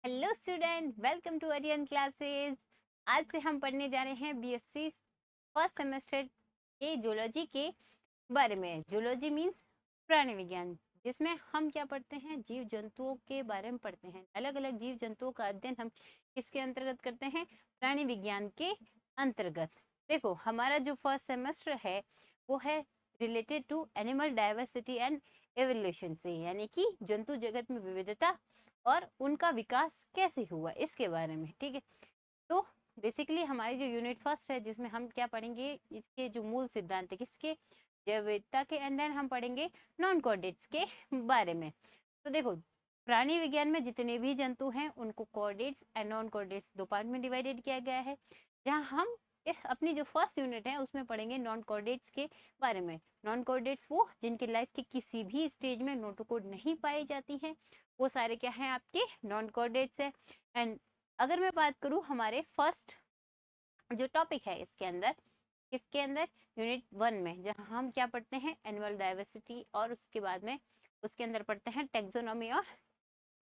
Hello student, welcome to Aryan classes. आज से हम पढ़ने जा रहे हैं बीएससी फर्स्ट सेमेस्टर के जूलॉजी के बारे में। जूलॉजी मींस प्राणी विज्ञान, जिसमें हम क्या पढ़ते हैं, जीव जंतुओं के बारे में पढ़ते हैं। अलग अलग जीव जंतुओं का अध्ययन हम किसके अंतर्गत करते हैं? प्राणी विज्ञान के अंतर्गत। देखो, हमारा जो फर्स्ट सेमेस्टर है वो है related to animal diversity and evolution से, यानी कि जंतु जगत में विविधता और उनका विकास कैसे हुआ इसके बारे में। ठीक है, तो बेसिकली हमारी जो यूनिट फर्स्ट है, जिसमें हम क्या पढ़ेंगे, इसके जो मूल सिद्धांत है किसके, जैव विविधता के, एंड देन हम पढ़ेंगे नॉन कोऑर्डिनेट्स के बारे में। तो देखो, प्राणी विज्ञान में जितने भी जंतु हैं उनको कोऑर्डिनेट्स एंड नॉन कोऑर्डिनेट्स दो पार्ट में डिवाइडेड किया गया है, जहां हम अपनी जो फर्स्ट यूनिट है उसमें पढ़ेंगे नॉन कोऑर्डिनेट्स के बारे में। नॉन कोऑर्डिनेट्स वो जिनकी लाइफ के किसी भी स्टेज में नोटोकोड नहीं पाई जाती है, वो सारे क्या हैं, आपके नॉन कोऑर्डिनेट्स है। एंड अगर मैं बात करूं हमारे फर्स्ट जो टॉपिक है इसके अंदर, किसके अंदर, यूनिट 1 में, जहां हम क्या पढ़ते हैं, एनिमल डाइवर्सिटी, और उसके बाद में उसके अंदर पढ़ते हैं टेक्सोनॉमी और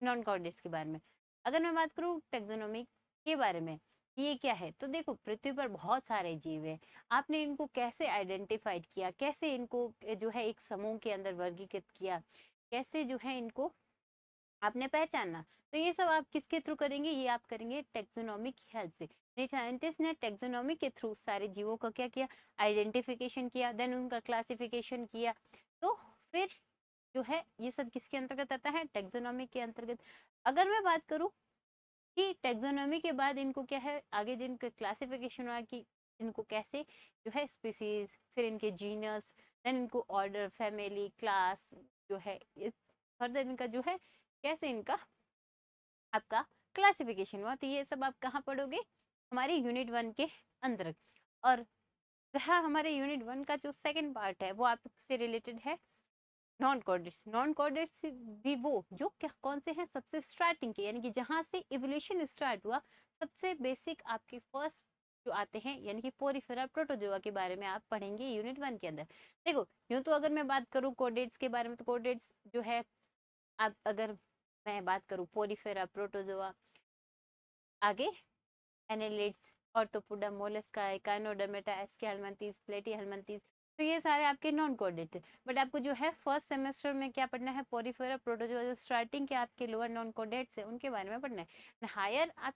नॉन कोऑर्डिनेट्स के बारे में। अगर मैं बात करूं टेक्सोनॉमी के बारे में, ये क्या है, तो देखो, पृथ्वी पर बहुत सारे जीव हैं। आपने इनको कैसे आइडेंटिफाइड किया, कैसे इनको जो है एक समूह के अंदर वर्गीकृत किया, कैसे जो है इनको आपने पहचाना, तो ये सब आप किसके थ्रू करेंगे, ये आप करेंगे टेक्सोनॉमी की हेल्प से। साइंटिस्ट ने टेक्सोनॉमी के थ्रू सारे जीवों का क्या किया, आइडेंटिफिकेशन किया, देन उनका क्लासिफिकेशन किया। तो फिर जो है ये सब किसके अंतर्गत आता है, टेक्सोनॉमी के अंतर्गत। अगर मैं बात करूं कि टेक्सोनॉमी के बाद इनको क्या है, आगे जिनका क्लासिफिकेशन हुआ कि इनको कैसे जो है स्पीसीज, फिर इनके जीनस, देन इनको ऑर्डर, फैमिली, क्लास जो है, इस फर्दर इनका जो है कैसे इनका आपका क्लासिफिकेशन हुआ, तो ये सब आप कहाँ पढ़ोगे, हमारे यूनिट 1 के अंदर। और रहा हमारे यूनिट 1 का जो सेकंड पार्ट है, वो आपसे रिलेटेड है नॉन कोऑर्डिनेट्स। नॉन कोऑर्डिनेट्स भी वो जो क्या कौन से हैं, सबसे स्टार्टिंग के, यानी कि जहां से इवोल्यूशन स्टार्ट हुआ, सबसे बेसिक आपके फर्स्ट जो आते हैं, यानी कि पोरिफेरा प्रोटोजोआ के बारे में आप पढ़ेंगे यूनिट 1 के अंदर। देखो, यूं तो अगर मैं बात करूं कोऑर्डिनेट्स के बारे में, तो कोऑर्डिनेट्स जो है, आप अगर मैं बात करूं पोरिफेरा प्रोटोजोआ, आगे annelids, arthropoda, mollusca, echinodermata, aschelminthes, platyhelminthes, तो ये सारे आपके नॉन कोऑर्डिनेट। बट आपको जो है फर्स्ट सेमेस्टर में क्या पढ़ना है, पोरिफेरा प्रोटोजोआ, जो स्टार्टिंग के आपके लोअर नॉन कोऑर्डिनेट्स है उनके बारे में पढ़ना है। हायर आप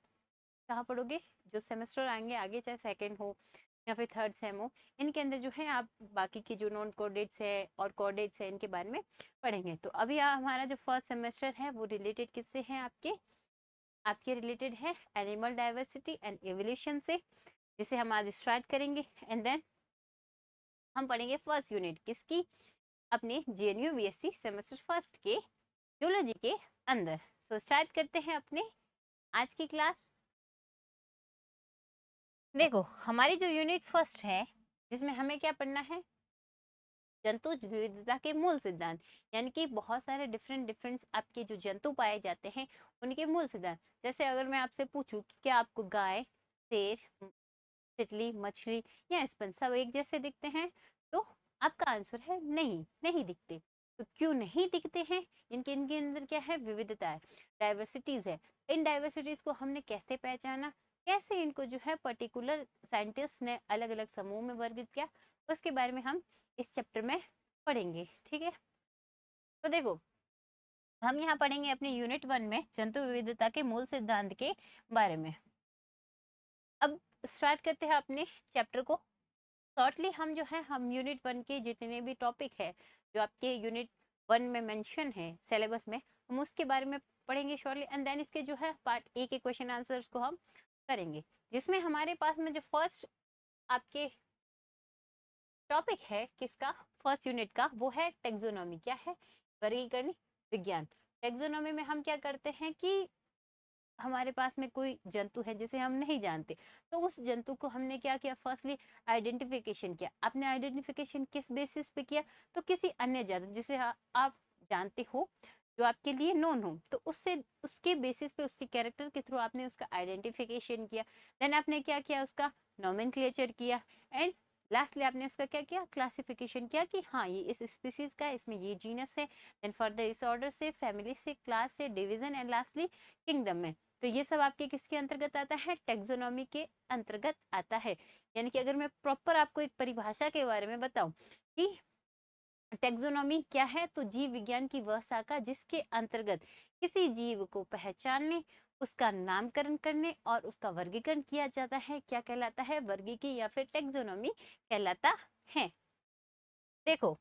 कहाँ पढ़ोगे, जो सेमेस्टर आएंगे आगे, चाहे सेकेंड हो या फिर थर्ड सेम हो, इनके अंदर जो है आप बाकी के जो नॉन कोऑर्डिनेट्स है और कोऑर्डिनेट्स है इनके बारे में पढ़ेंगे। तो अभी हमारा जो फर्स्ट सेमेस्टर है वो रिलेटेड किससे है, आपके आपके रिलेटेड है एनिमल डाइवर्सिटी एंड एवोल्यूशन से, जिसे हम आज स्टार्ट करेंगे। एंड देन हम पढ़ेंगे फर्स्ट यूनिट किसकी, अपने जेएनयू बीएससी सेमेस्टर फर्स्ट के जूलॉजी के अंदर। सो स्टार्ट करते हैं अपने आज की क्लास। देखो, हमारी जो यूनिट फर्स्ट है, जिसमें हमें क्या पढ़ना है, जंतु विविधता के मूल सिद्धांत, यानी कि बहुत सारे डिफरेंट डिफरेंट आपके जो जंतु पाए जाते हैं उनके मूल सिद्धांत। जैसे अगर मैं आपसे पूछूं कि क्या आपको गाय, शेर, तितली, मछली या स्पंज सब एक जैसे दिखते हैं, तो आपका आंसर है नहीं, नहीं दिखते। तो क्यों नहीं दिखते हैं, इनके इनके अंदर क्या है, विविधता है, डाइवर्सिटीज है। इन डाइवर्सिटीज को हमने कैसे पहचाना, कैसे इनको जो है पर्टिकुलर साइंटिस्ट ने अलग अलग समूह में वर्गित किया, उसके बारे में हम इस चैप्टर में पढ़ेंगे। ठीक है, तो देखो, हम यहाँ पढ़ेंगे अपने यूनिट 1 में जंतु विविधता के मूल सिद्धांत के बारे में। अब स्टार्ट करते हैं अपने चैप्टर को। शॉर्टली हम जो है, हम यूनिट 1 के जितने भी टॉपिक है जो आपके यूनिट 1 में मेंशन है सिलेबस में, हम उसके बारे में पढ़ेंगे शॉर्टली। एंड देन इसके जो है पार्ट ए के क्वेश्चन आंसर्स को हम करेंगे, जिसमें हमारे पास में जो फर्स्ट आपके टॉपिक है किसका, फर्स्ट यूनिट का, वो है टेक्सोनॉमी। क्या है, वर्गीकरण विज्ञान। टेक्सोनॉमी में हम क्या करते हैं कि हमारे पास में कोई जंतु है जिसे हम नहीं जानते, तो उस जंतु को हमने क्या किया, फर्स्टली आइडेंटिफिकेशन किया। आपने आइडेंटिफिकेशन किस बेसिस पे किया, तो किसी अन्य जंतु जिसे आप जानते हो, जो आपके लिए नोन हो, तो उससे उसके बेसिस पे, उसके कैरेक्टर के थ्रू आपने उसका आइडेंटिफिकेशन किया। देन आपने क्या किया, उसका नोमेनक्लेचर किया। एंड लास्टली आपने उसका क्या किया, क्लासिफिकेशन किया कि हाँ ये इस स्पीसीज का है, इसमें ये जीनस है, देन फर्दर इस ऑर्डर से, फैमिली से, क्लास से, डिवीजन एंड लास्टली किंगडम में। तो ये सब आपके किसके अंतर्गत आता है, टैक्सोनॉमी के अंतर्गत आता है। यानी कि अगर मैं प्रॉपर आपको एक परिभाषा के बारे में बताऊं कि टैक्सोनॉमी क्या है, तो जीव विज्ञान की वह शाखा जिसके अंतर्गत किसी जीव को पहचानने, उसका नामकरण करने और उसका वर्गीकरण किया जाता है, क्या कहलाता है, वर्गीकी या फिर टैक्सोनॉमी कहलाता है। देखो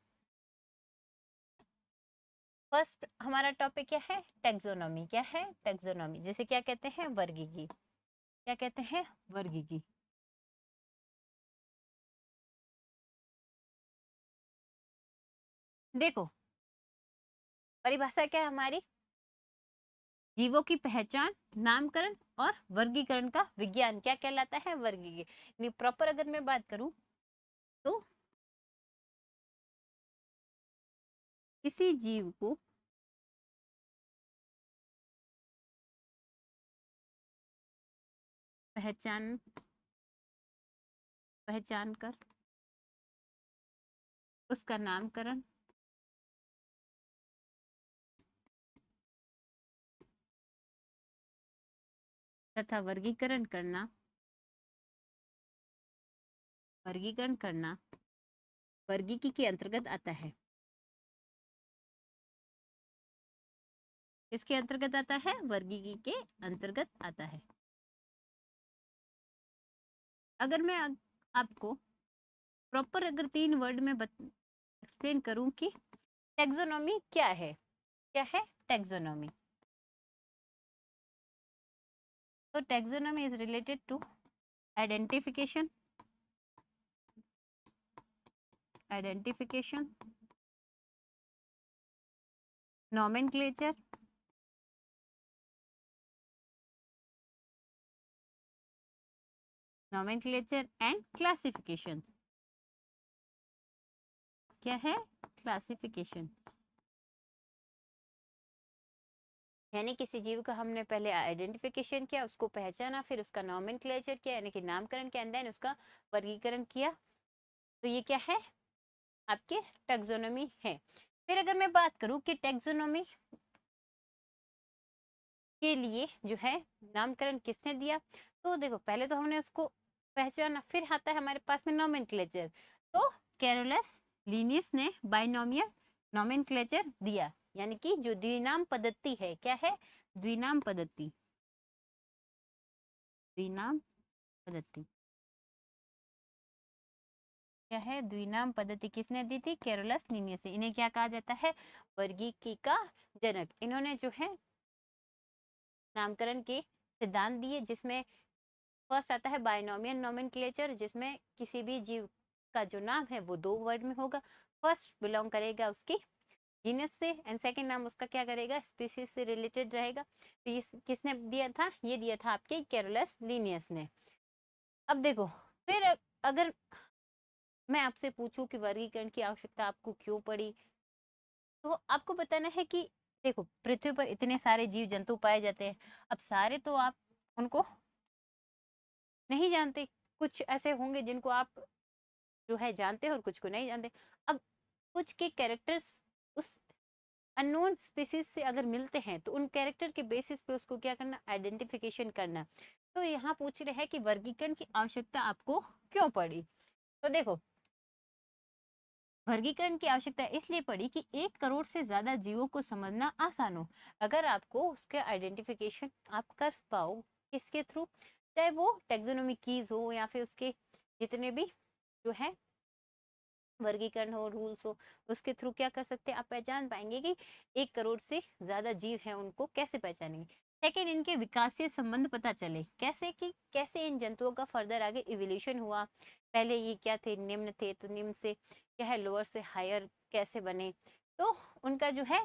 फर्स्ट हमारा टॉपिक क्या है, टैक्सोनॉमी। क्या है, टैक्सोनॉमी, जैसे क्या कहते हैं, वर्गीकी। क्या कहते हैं, वर्गीकी। देखो परिभाषा क्या है हमारी, जीवों की पहचान, नामकरण और वर्गीकरण का विज्ञान क्या कहलाता है, वर्गीकी। प्रॉपर अगर मैं बात करूं तो किसी जीव को पहचान पहचान कर उसका नामकरण तथा वर्गीकरण करना वर्गीकी के अंतर्गत आता है। इसके अंतर्गत आता है, वर्गीकी के अंतर्गत आता है। अगर मैं आपको प्रॉपर अगर 3 वर्ड में एक्सप्लेन करूं कि टैक्सोनॉमी क्या है, क्या है टैक्सोनॉमी, तो taxonomy is related to identification identification nomenclature and classification. क्या है, क्लासिफिकेशन। यानी किसी जीव का हमने पहले आइडेंटिफिकेशन किया, उसको पहचाना, फिर उसका नॉमेनक्लेचर किया यानी कि नामकरण किया, एंड देन उसका वर्गीकरण किया। तो ये क्या है, आपके टैक्सोनॉमी है। फिर अगर मैं बात करूं कि टैक्सोनॉमी के लिए जो है नामकरण किसने दिया, तो देखो पहले तो हमने उसको पहचाना, फिर आता है हमारे पास में नॉमेनक्लेचर। तो कैरोलस लिनियस ने बाइनोमियल नॉमेनक्लेचर दिया, यानी कि जो द्विनाम पद्धति है, क्या है, द्विनाम पद्धति। द्विनाम पद्धति क्या है, द्विनाम पद्धति किसने दी थी, कैरोलस लिनियस ने। इन्हें क्या कहा जाता है, वर्गीकी का जनक। इन्होंने जो है नामकरण के सिद्धांत दिए, जिसमें फर्स्ट आता है बाइनोमियल नोमेनक्लेचर, जिसमें किसी भी जीव का जो नाम है वो 2 वर्ड में होगा। फर्स्ट बिलोंग करेगा उसकी जीनस से, एंड सेकंड नाम उसका क्या करेगा, स्पीसीज से रिलेटेड रहेगा। तो ये किसने दिया था, ये दिया था आपके कैरोलस लिनियस ने। अब देखो फिर अगर मैं आपसे पूछूं कि वर्गीकरण की आवश्यकता आपको क्यों पड़ी, तो आपको बताना है कि देखो पृथ्वी पर इतने सारे जीव जंतु पाए जाते हैं, अब सारे तो आप उनको नहीं जानते, कुछ ऐसे होंगे जिनको आप जो है जानते हैं और कुछ को नहीं जानते। अब कुछ के कैरेक्टर्स उस अननोन स्पीसीज से अगर मिलते हैं तो उन कैरेक्टर के बेसिस पे उसको क्या करना, आइडेंटिफिकेशन करना। तो यहाँ पूछ रहे हैं कि वर्गीकरण की आवश्यकता आपको क्यों पड़ी। तो देखो वर्गीकरण की आवश्यकता इसलिए पड़ी कि 1 करोड़ से ज्यादा जीवों को समझना आसान हो। अगर आपको उसके आइडेंटिफिकेशन आप कर पाओ, किसके थ्रू, चाहे वो टैक्सोनॉमी कीज हो या फिर उसके जितने भी जो है वर्गीकरण हो, रूल्स हो, उसके थ्रू क्या कर सकते हैं, आप पहचान पाएंगे कि 1 करोड़ से ज्यादा जीव हैं, उनको कैसे पहचानेंगे। सेकेंड, इनके विकासीय संबंध पता चले, कैसे कि कैसे इन जंतुओं का फर्दर आगे इवोल्यूशन हुआ। पहले ये क्या थे, निम्न थे, तो निम्न से क्या है, लोअर से हायर कैसे बने, तो उनका जो है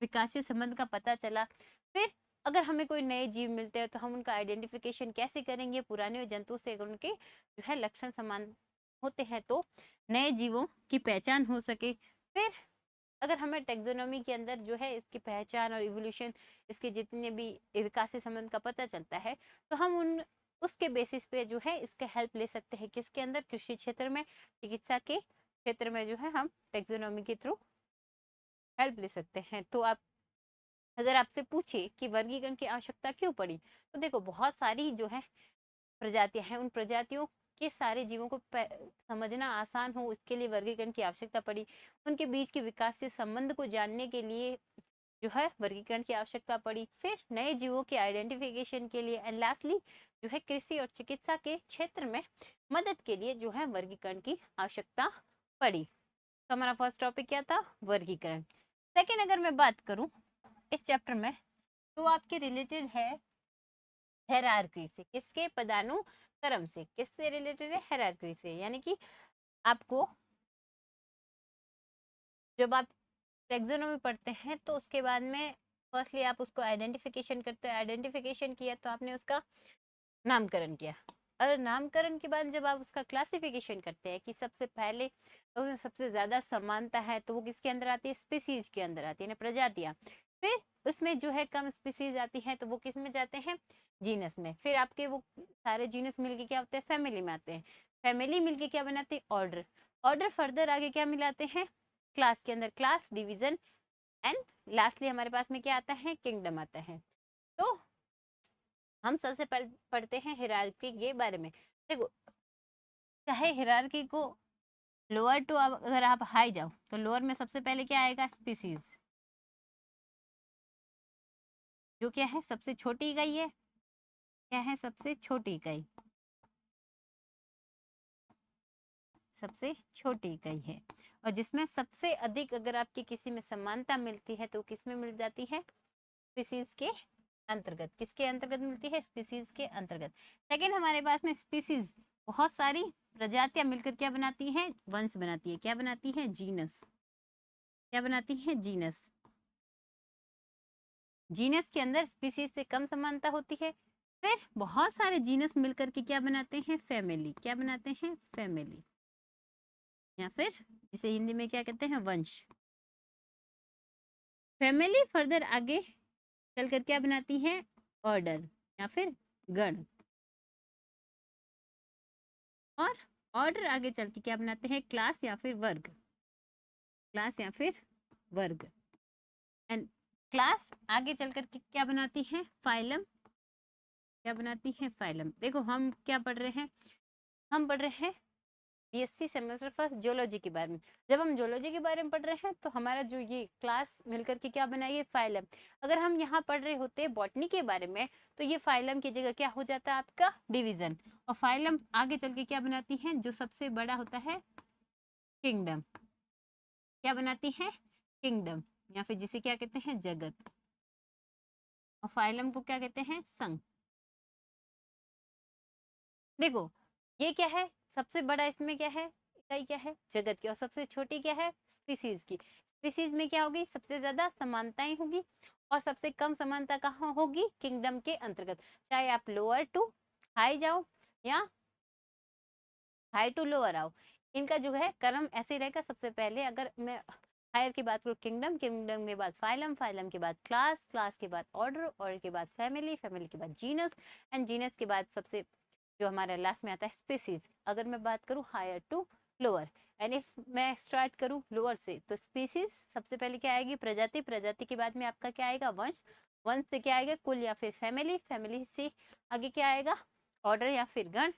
विकासीय संबंध का पता चला। फिर अगर हमें कोई नए जीव मिलते हैं तो हम उनका आइडेंटिफिकेशन कैसे करेंगे, पुराने जंतु से अगर उनके जो है लक्षण समान होते हैं तो नए जीवों की पहचान हो सके। फिर अगर हमें टैक्सोनॉमी के अंदर जो है इसकी पहचान और इवोल्यूशन, इसके जितने भी विकास संबंध का पता चलता है, तो हम उन उसके बेसिस पे जो है इसका हेल्प ले सकते हैं। किसके अंदर? कृषि क्षेत्र में, चिकित्सा के क्षेत्र में जो है हम टैक्सोनॉमी के थ्रू हेल्प ले सकते हैं। तो आप अगर आपसे पूछे कि वर्गीकरण की आवश्यकता क्यों पड़ी, तो देखो बहुत सारी जो है प्रजातियां हैं, उन प्रजातियों के सारे जीवों को समझना आसान हो, इसके लिए वर्गीकरण की आवश्यकता पड़ी। उनके बीच के विकास से संबंध को जानने के लिए जो है वर्गीकरण की आवश्यकता पड़ी। फिर नए जीवों के आइडेंटिफिकेशन के लिए, एंड लास्टली जो है कृषि और चिकित्सा के क्षेत्र में मदद के लिए जो है वर्गीकरण की आवश्यकता पड़ी। तो हमारा फर्स्ट टॉपिक क्या था? वर्गीकरण। सेकेंड अगर मैं बात करूं इस चैप्टर में, तो आपके रिलेटेड है हायरार्की से। किसके? पदानुक्रम से। किससे रिलेटेड है? हायरार्की से। यानी कि आपको जब आप टैक्सोनॉमी पढ़ते हैं तो उसके बाद में फर्स्टली आप उसको आइडेंटिफिकेशन करते हैं। आइडेंटिफिकेशन किया तो आपने उसका नामकरण किया, और नामकरण के बाद जब आप उसका क्लासिफिकेशन करते हैं कि सबसे पहले तो सबसे ज्यादा समानता है तो वो किसके अंदर आती है? स्पीसीज के अंदर आती है ना, प्रजातियां। फिर उसमें जो है कम स्पीसीज आती है तो वो किस में जाते हैं? जीनस में। फिर आपके वो सारे जीनस मिलके क्या होते हैं? फैमिली में आते हैं। फैमिली मिलके क्या बनाते हैं? ऑर्डर। ऑर्डर फर्दर आगे क्या मिलाते हैं? क्लास के अंदर क्लास, डिवीजन, एंड लास्टली हमारे पास में क्या आता है? किंगडम आता है। तो हम सबसे पहले पढ़ते हैं हिरार्की के बारे में। देखो चाहे हिरार्की को लोअर टू अगर आप हाई जाओ तो लोअर में सबसे पहले क्या आएगा? स्पीसीज, जो क्या है? सबसे छोटी इकाई है। क्या है? सबसे छोटी इकाई। सबसे छोटी इकाई है, और जिसमें सबसे अधिक अगर आपकी किसी में समानता मिलती है तो किस में मिल जाती है? स्पीसीज के अंतर्गत। किसके अंतर्गत मिलती है? स्पीसीज के अंतर्गत। सेकंड हमारे पास में स्पीसीज बहुत सारी प्रजातियां मिलकर क्या बनाती हैं? वंश बनाती है। क्या बनाती है? जीनस। क्या बनाती है? जीनस। जीनस के अंदर स्पीसीज से कम समानता होती है। फिर बहुत सारे जीनस मिलकर के क्या बनाते हैं? फैमिली। क्या बनाते हैं? फैमिली, या फिर जिसे हिंदी में क्या कहते हैं? वंश। फैमिली फर्दर आगे चलकर क्या बनाती है? ऑर्डर या फिर गण। और ऑर्डर आगे चल के क्या बनाते हैं? क्लास या फिर वर्ग। क्लास या फिर वर्ग। एंड क्लास आगे चल कर के क्या बनाती है? फाइलम। क्या बनाती है? फाइलम। देखो हम क्या पढ़ रहे हैं? हम पढ़ रहे हैं बीएससी सेमेस्टर फर्स्ट जियोलॉजी के बारे में। जब हम जियोलॉजी के बारे में पढ़ रहे हैं तो हमारा जो ये क्लास मिलकर के क्या बनाइए? फाइलम। अगर हम यहाँ पढ़ रहे होते बॉटनी के बारे में तो ये फाइलम की जगह क्या हो जाता है? आपका डिवीजन। और फाइलम आगे चल के क्या बनाती है? जो सबसे बड़ा होता है किंगडम। क्या बनाती है? किंगडम, या फिर जिसे क्या कहते हैं? जगत। और फाइलम को क्या कहते हैं? संघ। देखो ये क्या है? सबसे बड़ा इसमें क्या है? इकाई क्या है? जगत की। और सबसे छोटी क्या है? स्पीसीज की। स्पीसीज में क्या होगी? सबसे ज्यादा समानताएं होगी, और सबसे कम समानता कहाँ होगी? किंगडम के अंतर्गत। चाहे आप लोअर टू हाई जाओ या हाई टू लोअर आओ, इनका जो है क्रम ऐसे ही रहेगा। सबसे पहले अगर मैं हायर की बात करूँ किंगडम, किंगडम के बाद फाइलम, फाइलम के बाद क्लास, क्लास के बाद ऑर्डर, ऑर्डर के बाद फैमिली, फैमिली के बाद जीनस, एंड जीनस के बाद सबसे जो हमारा लास्ट में आता है स्पीसीज। अगर मैं बात करूँ higher to lower, and if मैं स्टार्ट करूँ लोअर से तो स्पीसीज सबसे पहले क्या आएगी? प्रजाति। प्रजाति के बाद में आपका क्या आएगा? वंश। वंश से क्या आएगा? कुल या फिर फैमिली। फैमिली से आगे क्या आएगा? ऑर्डर या फिर गण।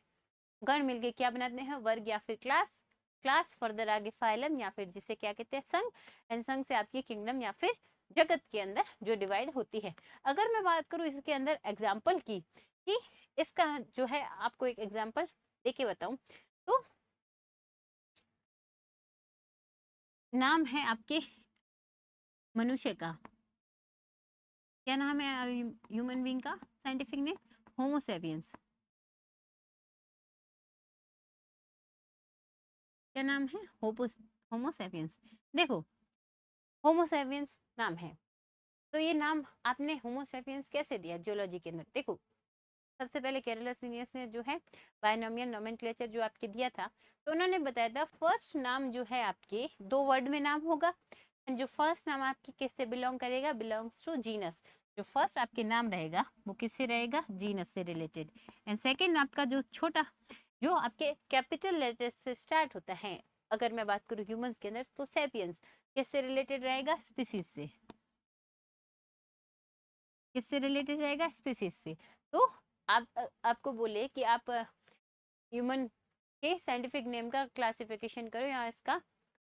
गण मिलके क्या बनाते हैं? वर्ग या फिर क्लास। क्लास फर्दर आगे फाइलम, या फिर जिसे क्या कहते हैं? संघ। एंड संघ से आपकी किंगडम या फिर जगत के अंदर जो डिवाइड होती है। अगर मैं बात करूं इसके अंदर एग्जाम्पल की, कि इसका जो है आपको एक एग्जाम्पल देके बताऊं, तो नाम है आपके मनुष्य का। क्या नाम है ह्यूमन बीइंग का? Scientific name Homo sapiens. क्या नाम है? होमोसेपियंस। देखो होमोसेपियंस नाम है, तो ये नाम आपने होमोसेपियंस कैसे दिया जियोलॉजी के अंदर? देखो सबसे पहले केरला सीनियर्स ने जो है बायनोमियल नोमेनक्लेचर जो आपके दिया था, तो उन्होंने बताया था फर्स्ट नाम जो है आपके दो वर्ड में नाम होगा, एंड जो फर्स्ट नाम आपकी किससे बिलोंग करेगा? Belongs to genus. जो फर्स्ट आपके नाम रहेगा वो किससे रहेगा, जीनस से रिलेटेड। एंड सेकेंड आपका जो छोटा जो आपके कैपिटल लेटर से स्टार्ट होता है, अगर मैं बात करूँ ह्यूमंस के अंदर तो सेपियंस किससे रिलेटेड रहेगा, स्पीसीज से। किससे रिलेटेड रहेगा, स्पीसीज से। तो आपको बोले कि आप ह्यूमन के साइंटिफिक नेम का क्लासिफिकेशन करो या इसका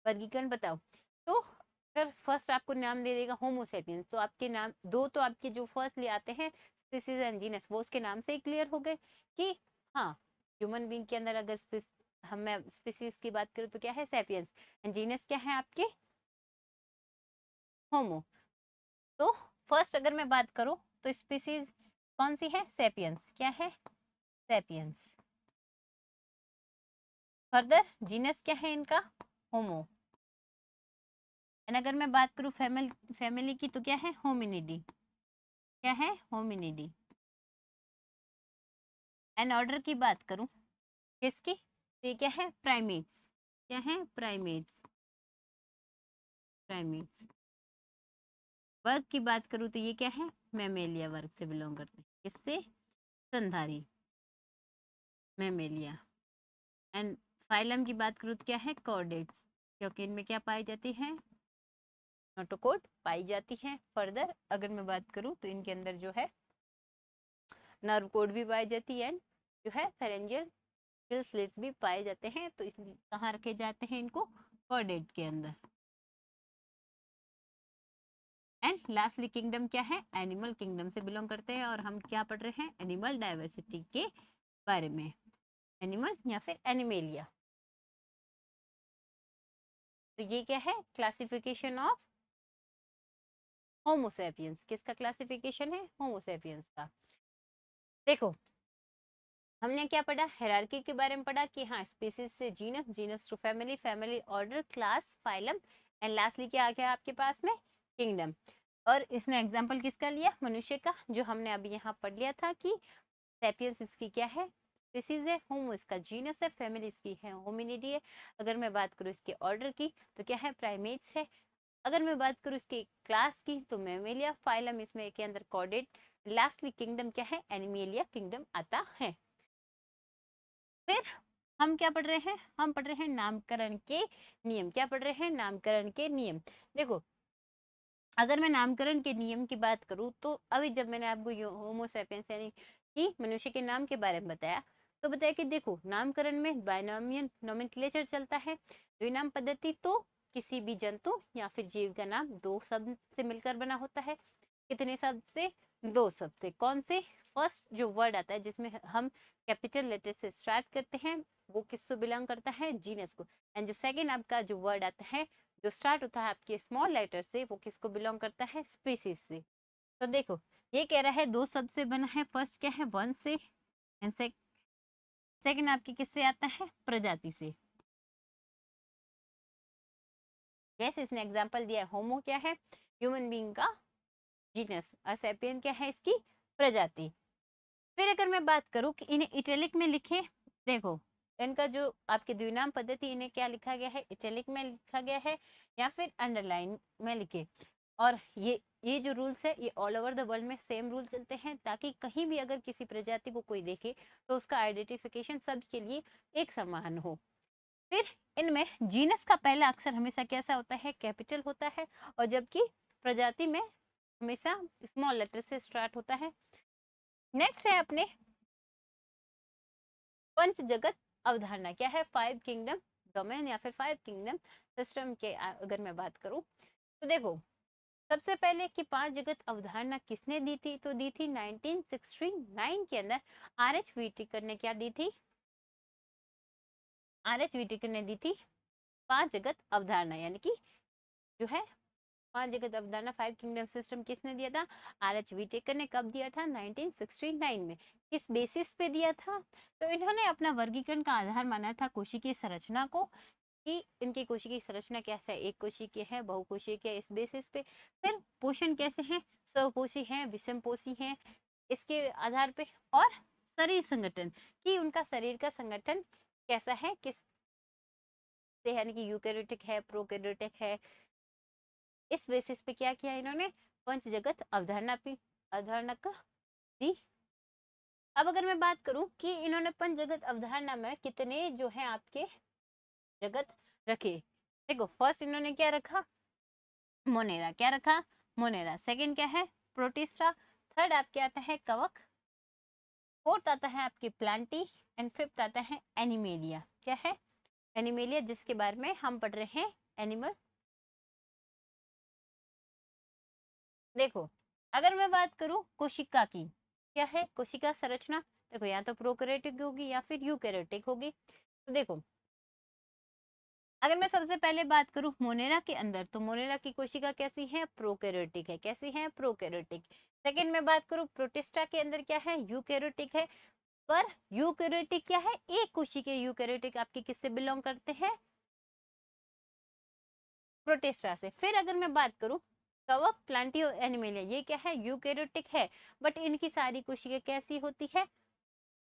वर्गीकरण बताओ, तो अगर फर्स्ट आपको नाम दे देगा होमोसेपियंस, तो आपके नाम दो तो आपके जो फर्स्ट ले आते हैं स्पीसीज एंड जीनस, वो उसके नाम से ही क्लियर हो गए कि हाँ ह्यूमन बीइंग के अंदर अगर मैं स्पीसीज की बात करूँ तो क्या है, सेपियंस, एंड जीनस क्या है आपके, होमो। तो फर्स्ट अगर मैं बात करूँ तो स्पीसीज कौन सी है, सेपियंस, क्या है, सेपियंस। फर्दर जीनस क्या है इनका, होमो। एंड अगर मैं बात करूं फैमिली की तो क्या है, होमिनिडी, क्या है, होमिनिडी। एंड ऑर्डर की बात करूं किसकी, तो ये क्या है, प्राइमेट्स, क्या है, प्राइमेट्स, प्राइमेट्स। वर्ग की बात करूं तो ये क्या है, मैमेलिया वर्ग से बिलोंग करते हैं, किससे, स्तनधारी, मैमेलिया। एंड फाइलम की बात करूं तो क्या है, कॉर्डेट्स, क्योंकि इनमें क्या पाई जाती है, नोटोकॉर्ड पाई जाती है। फर्दर अगर मैं बात करूं तो इनके अंदर जो है नर्व कोड भी पाई जाती है, जो है फेरेंजियल स्लिट्स भी पाए जाते हैं। तो कहाँ रखे जाते हैं इनको, कॉर्डेट के अंदर। एंड लास्टली किंगडम क्या है, एनिमल किंगडम से बिलोंग करते हैं, और हम क्या पढ़ रहे हैं, एनिमल डाइवर्सिटी के बारे में, एनिमल या फिर एनिमेलिया। तो ये क्या है, क्लासिफिकेशन ऑफ होमोसेपियंस, किसका क्लासिफिकेशन है, होमोसेपियंस का। देखो हमने क्या पढ़ा, हायरार्की के बारे में पढ़ा कि हाँ स्पीसीज से genus, genus to family, family order, class, phylum, and lastly क्या आ गया आपके पास में, किंगडम। और इसने एग्जांपल किसका लिया, मनुष्य का, जो हमने अभी यहाँ पढ़ लिया था कि सेपियंस इसकी क्या है, स्पीसीज है, होमो इसका जीनस है, फैमिली इसकी है होमिनिडी है। अगर मैं बात करूँ इसके ऑर्डर की तो क्या है, प्राइमेट्स है। अगर मैं बात करूँ इसके क्लास की तो मैमेलिया, फाइलम इसमें के अंदर कॉर्डेट, लास्टली किंगडम क्या है, एनिमेलिया किंगडम आता है। फिर हम क्या पढ़ रहे हैं, हम पढ़ रहे हैं नामकरण के नियम। क्या पढ़ रहे हैं, नामकरण के नियम। देखो अगर मैं नामकरण के नियम की बात करूं तो अभी जब मैंने आपको होमो सेपियंस यानी कि मनुष्य के नाम के बारे में बताया, तो बताया कि देखो नामकरण में बायनोमियल नोमेनक्लेचर चलता है। द्विनाम पद्धति तो किसी भी जंतु या फिर जीव का नाम दो शब्द से मिलकर बना होता है। कितने शब्द से, दो शब्द से। कौन से, फर्स्ट जो वर्ड आता है जिसमें हम कैपिटल लेटर से स्टार्ट करते हैं वो किससे बिलोंग करता है, जीनस को। एंड जो सेकंड आपका जो वर्ड आता है जो स्टार्ट होता है आपके स्मॉल लेटर से, वो किसको बिलोंग करता है, स्पीसीज से। तो देखो ये कह रहा है दो शब्द से बना है, फर्स्ट क्या है, वन से, एंड सेकंड आपके किससे आता है, प्रजाति से। जैसे इसने एग्जांपल दिया है, होमो क्या है, ह्यूमन बीइंग का जीनस, और सेपियन क्या है, इसकी प्रजाति। फिर अगर मैं बात करूं कि इन्हें इटैलिक में लिखे, देखो इनका जो आपके द्विनाम पद्धति, इन्हें क्या लिखा गया है, इटैलिक में लिखा गया है या फिर अंडरलाइन में लिखे। और ये जो रूल्स है ये ऑल ओवर द वर्ल्ड में सेम रूल चलते हैं, ताकि कहीं भी अगर किसी प्रजाति को कोई देखे तो उसका आइडेंटिफिकेशन सबके लिए एक समान हो। फिर इनमें जीनस का पहला अक्षर हमेशा कैसा होता है, कैपिटल होता है, और जबकि प्रजाति में हमेशा स्मॉल लेटर से स्टार्ट होता है। नेक्स्ट है अपने पंच जगत अवधारणा, क्या है, फाइव किंगडम डोमेन या फिर फाइव किंगडम सिस्टम के अगर मैं बात करूं तो देखो सबसे पहले कि पांच जगत अवधारणा किसने दी थी, तो दी थी 1969 के अंदर आर एच व्हिटेकर ने। क्या दी थी, आर एच व्हिटेकर ने दी थी पांच जगत अवधारणा, यानी कि जो है पांच जगत अवधारणा फाइव किंगडम सिस्टम किसने दिया था, आर एच व्हिटेकर ने। कब दिया था, 1969 में। किस बेसिस पे दिया था, तो इन्होंने अपना वर्गीकरण का आधार माना था कोशिकीय संरचना को, कि इनकी कोशिकीय संरचना कैसा है, एक कोशिकीय है, बहुकोशिकीय है, इस बेसिस पे। फिर पोषण कैसे है, स्वपोषी है, विषमपोषी है, इसके आधार पे। और शरीर संगठन, कि उनका शरीर का संगठन कैसा है, किस से, यानी कि यूकेरियोटिक है, प्रोकैरियोटिक है। इस बेसिस पे क्या किया इन्होंने, पंच जगत अवधारणा पे अवधारणा दी। अब अगर मैं बात करूं कि इन्होंने पंच जगत अवधारणा में कितने जो है आपके जगत रखे, देखो फर्स्ट इन्होंने क्या रखा, मोनेरा, क्या रखा, मोनेरा। सेकंड क्या है, प्रोटिस्टा। थर्ड आपके आता है कवक। फोर्थ आता है आपके प्लांटी। एंड फिफ्थ आता है एनिमेलिया। क्या है, एनिमेलिया, जिसके बारे में हम पढ़ रहे हैं एनिमल। देखो अगर मैं बात करूं कोशिका की, क्या है कोशिका संरचना, देखो या तो प्रोकैरियोटिक होगी या फिर यूकैरियोटिक होगी। तो देखो अगर मैं सबसे पहले बात करूं मोनेरा के अंदर, तो मोनेरा की कोशिका कैसी है, प्रोकैरियोटिक है। कैसी है, प्रोकैरियोटिक। सेकंड में बात करूं प्रोटिस्टा के अंदर क्या है, यूकैरियोटिक है। पर यूकैरियोटिक क्या है, एक कोशिकीय यूकैरियोटिक आपके किससे बिलोंग करते हैं, प्रोटिस्टा से। फिर अगर मैं बात करूं कवक, प्लांटी और एनिमेलिया, ये क्या है, यूकैरियोटिक है। बट इनकी सारी कोशिकाएं कैसी होती है,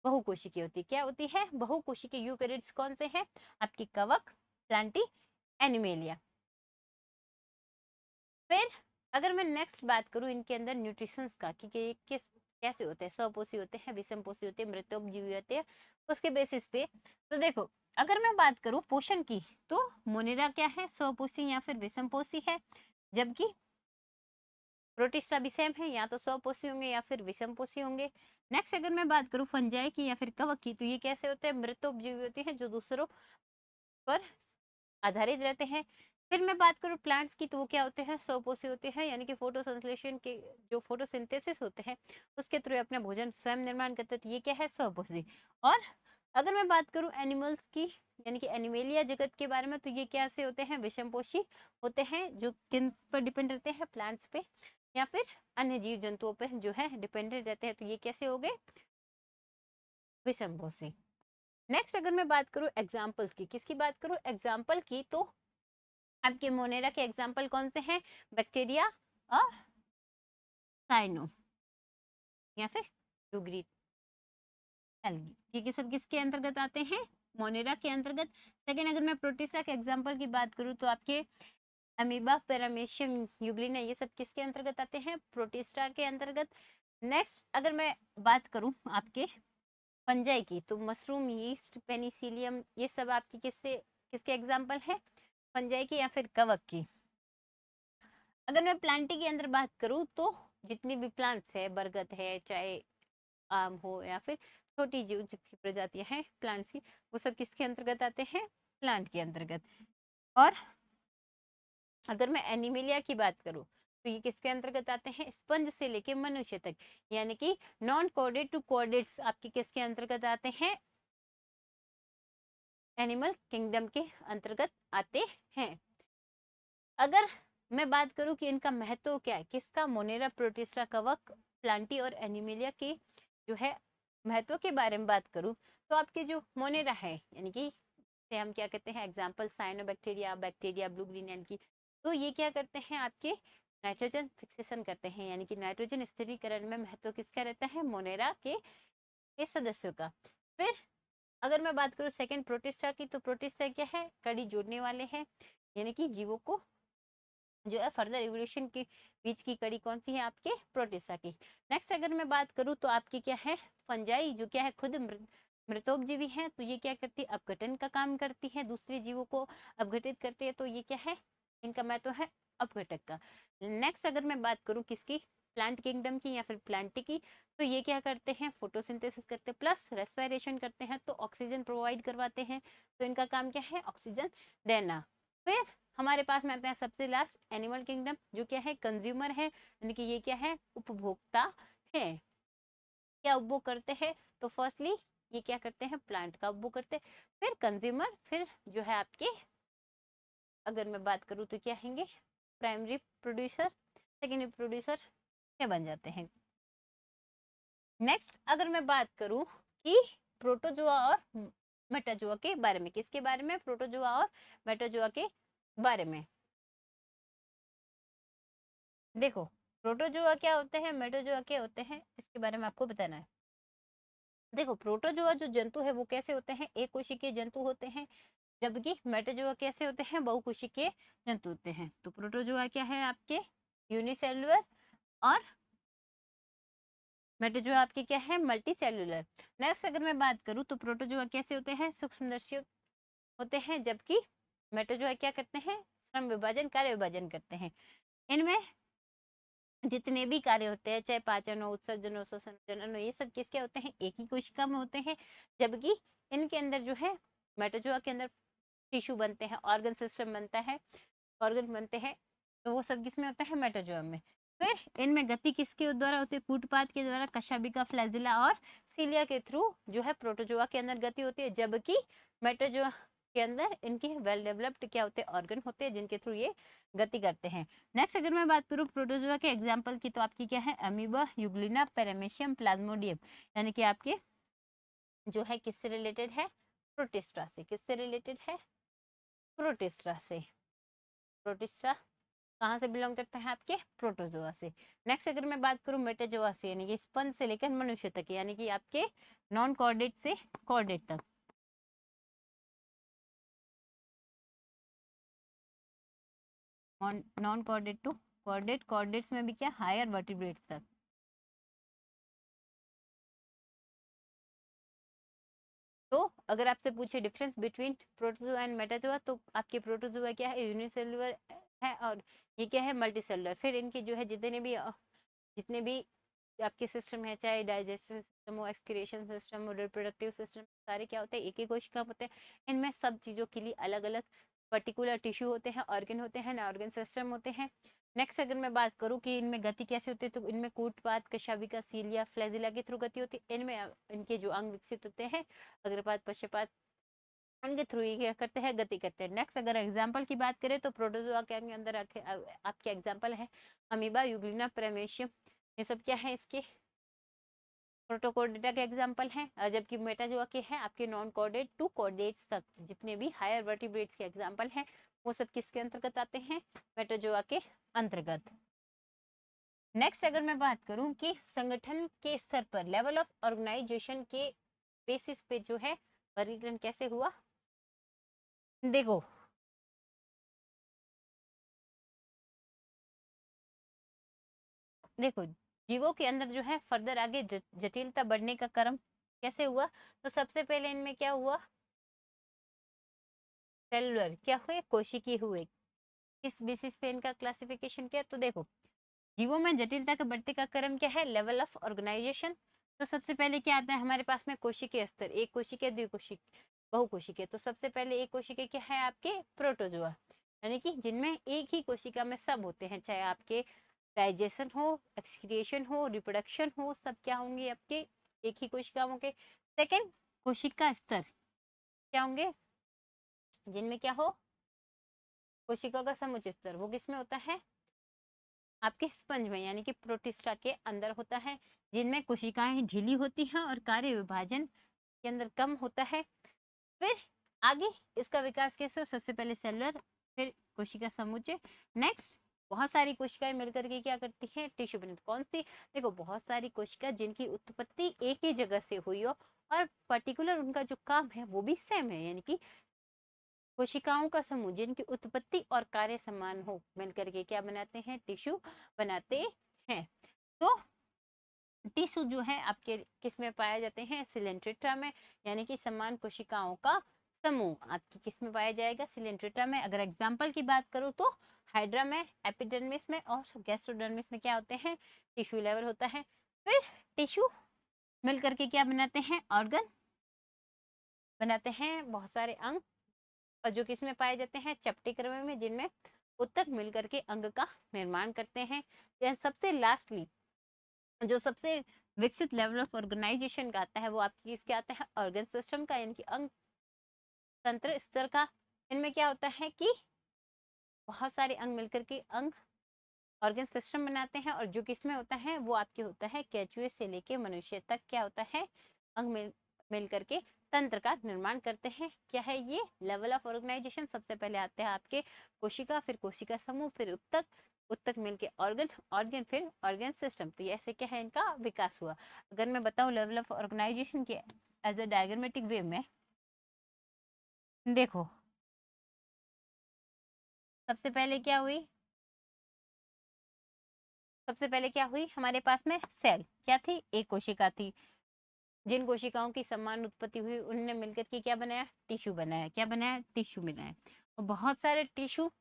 बहुकोशिकीय होती है। क्या होती है, बहुकोशिकीय। यूकैरियोट्स कौन से हैं, आपकी कवक, प्लांटी, एनिमेलिया। फिर अगर मैं नेक्स्ट बात करूं इनके अंदर न्यूट्रिशंस का, कि ये किस कैसे होते हैं, स्वपोषी होते हैं, विषमपोषी होते हैं, मृतोपजीवी होते हैं, उसके बेसिस पे। तो देखो अगर मैं बात करूं पोषण की, तो मोनेरा क्या है, स्वपोषी या फिर विषमपोषी है। जबकि प्रोटिस्टा भी सेम है, या तो स्वपोषी होंगे या फिर विषमपोषी होंगे। नेक्स्ट अगर मैं बात करूं फंजाई की या फिर कवक की, तो ये कैसे होते हैं, मृतोपजीवी होते हैं, जो दूसरों पर आधारित रहते हैं। फिर मैं बात करूं प्लांट्स की, तो वो क्या होते हैं, स्वपोषी होते हैं, यानी कि फोटोसंश्लेषण के जो फोटोसिंथेसिस होते हैं उसके थ्रू अपना भोजन स्वयं निर्माण करते हैं, तो ये क्या है, स्वपोषी। और अगर मैं बात करूं एनिमल्स की, यानी कि एनिमेलिया जगत के बारे में, तो ये कैसे होते हैं, विषमपोषी होते हैं, जो किन पर डिपेंड रहते हैं, प्लांट्स पे या फिर अन्य जीव जंतुओं पे जो है डिपेंडेंट रहते हैं, तो ये कैसे हो गए, विषमपोषी। नेक्स्ट अगर मैं बात करूं एग्जाम्पल्स की, किसकी बात करूं, एग्जाम्पल की, तो आपके मोनेरा के एग्जाम्पल कौन से हैं, बैक्टीरिया और साइनो या फिर डुगरी एल्गी, ये सब किसके अंतर्गत आते हैं, मोनेरा के अंतर्गत। सेकेंड अगर मैं प्रोटिस्टा के एग्जाम्पल की बात करूं, तो आपके अमीबा, पैरामीशियम, यूग्लिना, ये सब किसके अंतर्गत आते हैं, प्रोटिस्टा के अंतर्गत। नेक्स्ट अगर मैं बात करूं आपके फंजाई की, तो मशरूम, यीस्ट, पेनिसिलियम, ये सब आपकी किससे किसके एग्जाम्पल है, फंजाई की या फिर कवक की। अगर मैं प्लांटी के अंदर बात करूं, तो जितनी भी प्लांट्स है, बरगद है, चाहे आम हो या फिर छोटी जो जितनी प्रजातियां हैं प्लांट्स की, वो सब किसके अंतर्गत आते हैं, प्लांट के अंतर्गत। और अगर मैं एनिमेलिया की बात करूं, तो ये किसके अंतर्गत आते हैं, स्पंज से लेके मनुष्य तक, यानी कि नॉन कोडेड टू कोडेड्स आपके किसके अंतर्गत आते हैं, एनिमल किंगडम के अंतर्गत आते हैं। अगर मैं बात करूं कि इनका महत्व क्या है, किसका, मोनेरा, प्रोटिस्टा, कवक, प्लांटी और एनिमेलिया के जो है महत्व के बारे में बात करूं, तो आपके जो मोनेरा है, यानी कि से हम क्या कहते हैं example, cyanobacteria, bacteria, blue green algae, तो ये क्या करते हैं, आपके नाइट्रोजन फिक्सेशन करते हैं, यानी कि नाइट्रोजन स्थिरीकरण में महत्व किसका रहता है, मोनेरा के सदस्यों का। फिर अगर मैं बात करूं सेकंड प्रोटिस्टा की, तो प्रोटिस्टा क्या है, कड़ी जोड़ने वाले हैं, यानी कि जीवों को जो है फर्दर इवोल्यूशन के बीच की कड़ी कौन सी है, आपके प्रोटिस्टा की। नेक्स्ट अगर मैं बात करूं, तो आपकी क्या है, फंजाई, जो क्या है खुद मृतोपजीवी है, तो ये क्या करती है, अपघटन का काम करती है, दूसरे जीवों को अपघटित करती है, तो ये क्या है, इनका महत्व है अपघटक का। नेक्स्ट अगर मैं बात करूं किसकी, प्लांट किंगडम की या फिर प्लांटी की, तो ये क्या करते हैं, फोटोसिंथेसिस करते हैं प्लस रेस्पिरेशन करते हैं, तो ऑक्सीजन प्रोवाइड करवाते हैं, तो इनका काम क्या है, ऑक्सीजन देना। फिर हमारे पास में आते हैं सबसे लास्ट एनिमल किंगडम, जो क्या है, कंज्यूमर है, यानी कि ये क्या है, उपभोक्ता है। क्या उपभोग करते हैं, तो फर्स्टली ये क्या करते हैं, प्लांट का उपभोग करते हैं, फिर कंज्यूमर, फिर जो है आपके अगर मैं बात करूँ तो क्या हैंगे, प्राइमरी प्रोड्यूसर, सेकेंडरी प्रोड्यूसर ये बन जाते हैं। नेक्स्ट अगर मैं बात करूँ कि प्रोटोजोआ और मेटाजोआ के बारे में, किसके बारे में, प्रोटोजोआ और मेटाजोआ के बारे में। देखो प्रोटोजोआ क्या होते हैं, मेटाजोआ क्या होते हैं, इसके बारे में आपको बताना है। देखो प्रोटोजोआ जो जंतु है वो कैसे होते हैं, एक कोशिकीय जंतु होते हैं, जबकि मेटाजोआ कैसे होते हैं, बहुकोशिकीय जंतु होते हैं। तो प्रोटोजोआ क्या है आपके, यूनिसेलुलर और मेटाजोआ आपके क्या है, मल्टी सेलुलर। नेक्स्ट अगर मैं बात करूँ तो प्रोटोजोआ कैसे होते हैं, सूक्ष्मदर्शी होते हैं, जबकि मेटाजोआ क्या करते हैं, श्रम विभाजन, कार्य विभाजन करते हैं। इनमें जितने भी कार्य होते हैं, चाहे पाचन हो, उत्सर्जन हो, श्वसन, जनन हो, ये सब किसके होते हैं, एक ही कोशिका में होते हैं। जबकि इनके अंदर जो है, मेटाजोआ के अंदर टिश्यू बनते हैं, ऑर्गन सिस्टम बनता है, ऑर्गन बनते हैं, तो वो सब किसमें होता है, मेटाजोआ में। फिर इनमें गति किसके द्वारा होती है, कूटपाद के द्वारा, कशाभिका, फ्लैजिला और सीलिया के थ्रू जो है प्रोटोजोआ के अंदर गति होती है। जबकि मेटाजोआ के अंदर इनके वेल डेवलप्ड क्या होते हैं, ऑर्गन होते हैं, जिनके थ्रू ये गति करते हैं। नेक्स्ट अगर मैं बात करूँ प्रोटोजोआ के एग्जाम्पल की, तो आपकी क्या है, अमीबा, यूग्लिना, पैरामेशियम, प्लाज्मोडियम, यानी कि आपके जो है किससे रिलेटेड है, प्रोटिस्टा से। किससे रिलेटेड है, प्रोटिस्टा से। प्रोटिस्टा कहाँ से बिलोंग करता है, आपके प्रोटोजोआ से। नेक्स्ट अगर मैं बात करूँ मेटाजोआ से, यानी कि स्पंज से लेकर मनुष्य तक, यानी कि आपके नॉन कॉर्डेट से कॉर्डेट तक। Non chordate to chordate, chordates में भी क्या, हायर वर्टिब्रेट्स तक। तो अगर आपसे पूछे difference between protozoa and Metazoa, तो आपके प्रोटोजोआ क्या है, यूनिसेलुलर है, और ये क्या है, मल्टीसेलुलर। फिर इनके जो है जितने भी आपके सिस्टम है, चाहे डाइजेस्टिव सिस्टम हो, एक्सक्रीशन सिस्टम हो, रिप्रोडक्टिव सिस्टम, सारे क्या होते हैं, एक ही कोशिका होते हैं। इनमें सब चीज़ों के लिए अलग अलग पर्टिकुलर टिश्यू होते हैं, ऑर्गन होते हैं, ऑर्गन सिस्टम होते हैं। नेक्स्ट अगर मैं बात करूँ कि इनमें गति कैसे होती है, तो इनमें कूटपाद, कशाभिका, सीलिया, फ्लैजिला के थ्रू गति होती है। इनमें इनके जो अंग विकसित होते हैं, अग्रपाद, पश्चपाद, उनके थ्रू ये क्या करते हैं, गति करते हैं। नेक्स्ट अगर एग्जाम्पल की बात करें तो प्रोटोजोआ के अंदर आपके एग्जाम्पल है अमीबा, यूग्लिना, प्रेमेशियम, ये सब क्या है, इसके प्रोटोकोर्डेटा के एग्जाम्पल हैं। जबकि मेटाजोआ के हैं आपके नॉन कॉर्डेट टू कॉर्डेट्स तक, जितने भी हायर वर्टिब्रेट्स के एग्जाम्पल हैं वो सब किसके अंतर्गत आते हैं, मेटाजोआ के अंतर्गत। नेक्स्ट अगर मैं बात करूं कि संगठन के स्तर पर, लेवल ऑफ ऑर्गेनाइजेशन के बेसिस पे जो है वर्गीकरण कैसे हुआ, देखो देखो जीवों के अंदर जो है फर्दर आगे जटिलता बढ़ने का क्रम कैसे हुआ, तो सबसे पहले इनमें क्या हुआ, सेलुलर क्या हुए, कोशिकीय हुए। किस बेसिस पे इनका क्लासिफिकेशन किया, तो देखो जीवों में जटिलता का बढ़ते का क्रम क्या है, लेवल ऑफ ऑर्गेनाइजेशन। तो सबसे पहले क्या आता है हमारे पास में, कोशिकीय स्तर, एक कोशिकीय, द्विकोशिक, बहुकोशिकीय। तो सबसे पहले एक कोशिकीय क्या है, आपके प्रोटोजोआ, यानी कि जिनमें एक ही कोशिका में सब होते हैं, चाहे आपके डाइजेशन हो, एक्सक्रिएशन हो, रिप्रोडक्शन हो, सब क्या होंगे, आपके एक ही कोशिका होंगे। सेकेंड, कोशिका स्तर क्या होंगे, जिनमें क्या हो, कोशिका का समुच्चय स्तर, वो किसमें होता है, आपके स्पंज में, यानी कि प्रोटिस्टा के अंदर होता है, जिनमें कोशिकाएं ढीली होती हैं और कार्य विभाजन के अंदर कम होता है। फिर आगे इसका विकास कैसे हो, सबसे पहले सेलुलर, फिर कोशिका समुच्चय। नेक्स्ट बहुत सारी कोशिकाएं मिलकर के क्या करती हैं, टिश्यू बनाती। कौन सी, देखो बहुत सारी कोशिका जिनकी उत्पत्ति एक ही जगह से हुई हो और पर्टिकुलर उनका जो काम है वो भी सेम है, यानी कि कोशिकाओं का समूह जिनकी उत्पत्ति और कार्य समान हो, मिलकर के क्या बनाते हैं, टिश्यू बनाते हैं। तो टिश्यू जो है आपके किस में पाए जाते हैं, सिलेंट्रेटा में, यानी कि समान कोशिकाओं का समूह आपकी किस में पाया जाएगा, सिलेंट्रेटा में। अगर एग्जांपल की बात करूं तो हाइड्रा में, एपिडर्मिस में और गैस्ट्रोडर्मिस में क्या होते हैं, टिश्यू लेवल होता है। फिर टिश्यू मिलकर के क्या बनाते हैं, ऑर्गन बनाते हैं, बहुत सारे अंग, और जो किस में पाए जाते हैं, चपटी क्रम में, जिनमें उत्तक मिलकर के अंग का निर्माण करते हैं। देन सबसे लास्टली जो सबसे विकसित लेवल ऑफ ऑर्गेनाइजेशन का आता है वो आपकी किसके आता है, ऑर्गन सिस्टम का, यानी कि अंग तंत्र स्तर का। इनमें क्या होता है कि बहुत सारे अंग मिलकर के अंग ऑर्गन सिस्टम बनाते हैं, और जो किसमें होता है वो आपके होता है केचुए से लेके मनुष्य तक क्या होता है, अंग मिल करके तंत्र का निर्माण करते हैं। क्या है ये लेवल ऑफ ऑर्गेनाइजेशन, सबसे पहले आते हैं आपके कोशिका, फिर कोशिका समूह, फिर उत्तक, उत्तक मिलके ऑर्गन, ऑर्गन फिर ऑर्गन सिस्टम। तो ये ऐसे क्या है इनका विकास हुआ। अगर मैं बताऊं लेवल ऑफ ऑर्गेनाइजेशन के एज अ डायग्रामेटिक वे में, देखो सबसे पहले क्या हुई, सबसे पहले क्या हुई हमारे पास में, सेल क्या थी, एक कोशिका थी। जिन कोशिकाओं की समान उत्पत्ति हुई उनने मिलकर के क्या बनाया, टिश्यू बनाया। क्या बनाया, टिश्यू बनाया। और बहुत सारे टिश्यू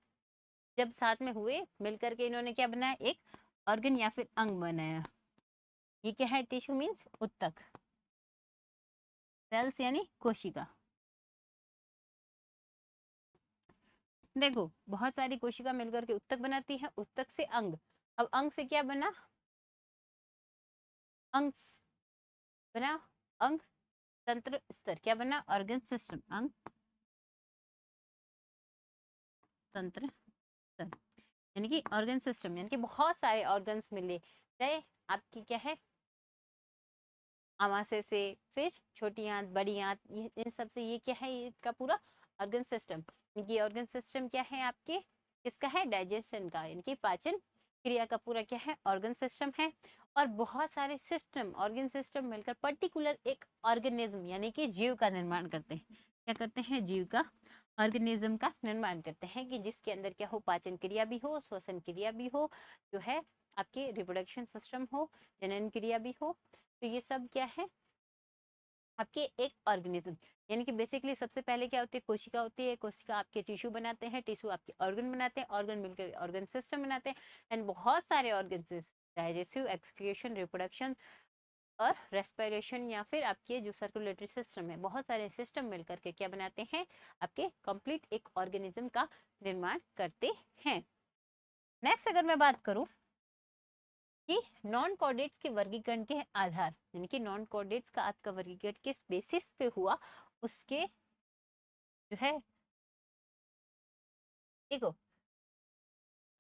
जब साथ में हुए मिलकर के इन्होंने क्या बनाया, एक ऑर्गन या फिर अंग बनाया। ये क्या है, टिश्यू मीन्स उत्तक, सेल्स यानी कोशिका। देखो बहुत सारी कोशिका मिलकर के उत्तक बनाती है, उत्तक से अंग। अब अंग से क्या बना, अंग बना, अंग तंत्र स्तर क्या बना, ऑर्गन सिस्टम, अंग तंत्र स्तर यानी कि ऑर्गन सिस्टम, यानी कि बहुत सारे ऑर्गन्स मिले, चाहे आपकी क्या है, आमाशय से, फिर छोटी आंत, बड़ी आंत, इन सब से ये क्या है, इसका पूरा ऑर्गन सिस्टम। ये ऑर्गन सिस्टम क्या है आपके, किसका है, डाइजेशन का, यानी कि पाचन क्रिया का पूरा क्या है, ऑर्गन सिस्टम है। और बहुत सारे सिस्टम, ऑर्गन सिस्टम मिलकर पर्टिकुलर एक ऑर्गेनिज्म यानी कि जीव का निर्माण करते हैं। क्या करते हैं, जीव का, ऑर्गेनिज्म का निर्माण करते हैं, कि जिसके अंदर क्या हो, पाचन क्रिया भी हो, श्वसन क्रिया भी हो, जो है आपके रिप्रोडक्शन सिस्टम हो, जनन क्रिया भी हो। तो ये सब क्या है आपके एक ऑर्गेनिज्म। यानी कि बेसिकली सबसे पहले क्या होती है, कोशिका होती है, कोशिका आपके टिश्यू बनाते हैं, टिश्यू आपके ऑर्गन बनाते हैं, ऑर्गन मिलकर ऑर्गन सिस्टम बनाते हैं। एंड बहुत सारे ऑर्गन, डाइजेस्टिव, एक्सक्रीशन, रिप्रोडक्शन और रेस्पिरेशन, या फिर आपके जो सर्कुलेटरी सिस्टम है, बहुत सारे सिस्टम मिलकर के क्या बनाते हैं, आपके कंप्लीट एक ऑर्गेनिज्म का निर्माण करते हैं। नेक्स्ट अगर मैं बात करूं कि नॉन कॉर्डेट्स के वर्गीकरण के आधार, यानी कि नॉन कॉर्डेट्स का आपका वर्गीकरण किस बेसिस पे हुआ, उसके जो है, देखो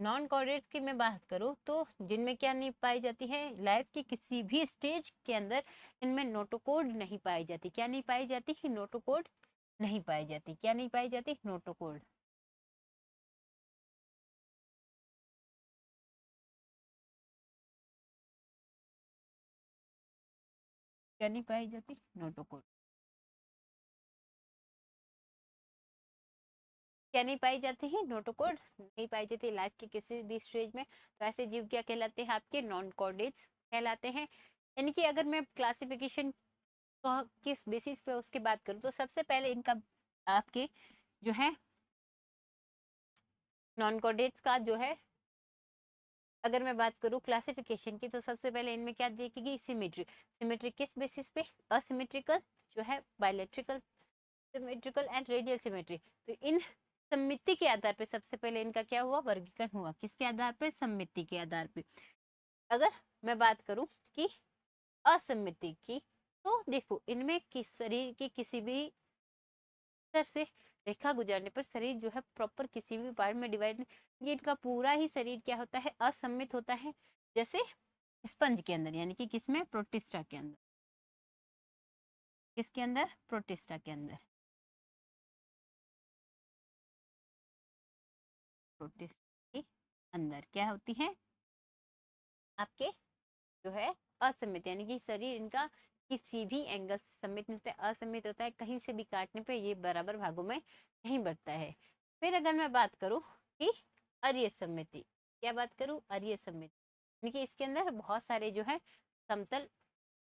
नॉन कॉर्डेट्स की मैं बात करूं तो जिनमें क्या नहीं पाई जाती है, लाइफ की किसी भी स्टेज के अंदर इनमें नोटोकोड नहीं पाई जाती। क्या नहीं पाई जाती, नोटोकोड नहीं पाई जाती। क्या नहीं पाई जाती, नोटोकोड। क्या नहीं पाई जाती, नोटोकोड। क्या नहीं पाई जाती है, नोटोकोड नहीं पाई जाती लाइफ के किसी भी स्टेज में। तो ऐसे जीव क्या कहलाते हैं, आपके नॉन कॉर्डेट्स कहलाते हैं। यानी कि अगर मैं क्लासिफिकेशन किस बेसिस पे उसकी बात करूं, तो सबसे पहले इनका आपके जो है नॉन कॉर्डेट्स का जो है, अगर मैं बात करूं क्लासिफिकेशन की, तो सबसे पहले इनमें क्या देखेगी, सिमेट्री। सिमेट्री किस बेसिस पे, असिमेट्रिकल जो है, बायलैट्रिकल सिमेट्रिकल एंड रेडियल सिमेट्री। तो इन सममिति के आधार पे सबसे पहले इनका क्या हुआ, वर्गीकरण हुआ, किसके आधार पे, सममिति के आधार पे। अगर मैं बात करूं कि असम्मिति की, तो देखो इनमें किस शरीर की किसी भी तरह से रेखा गुजरने पर शरीर जो है प्रॉपर किसी भी पार्ट में डिवाइड नहीं, ये इनका पूरा ही शरीर क्या होता है, असम्मित होता है। जैसे स्पंज के अंदर, यानी कि किसमें, प्रोटिस्टा के अंदर, किसके अंदर, प्रोटिस्टा के अंदर, प्रोटिस्टा के अंदर क्या होती है आपके जो है असमित, यानी कि शरीर इनका किसी भी एंगल से सम्मित नहीं होता है, असमित होता है। कहीं से भी काटने पे ये बराबर भागों में नहीं बढ़ता है। फिर अगर मैं बात करूं कि अरीय सममिति, क्या बात करूं, अरीय सममिति, यानी कि इसके अंदर बहुत सारे जो है समतल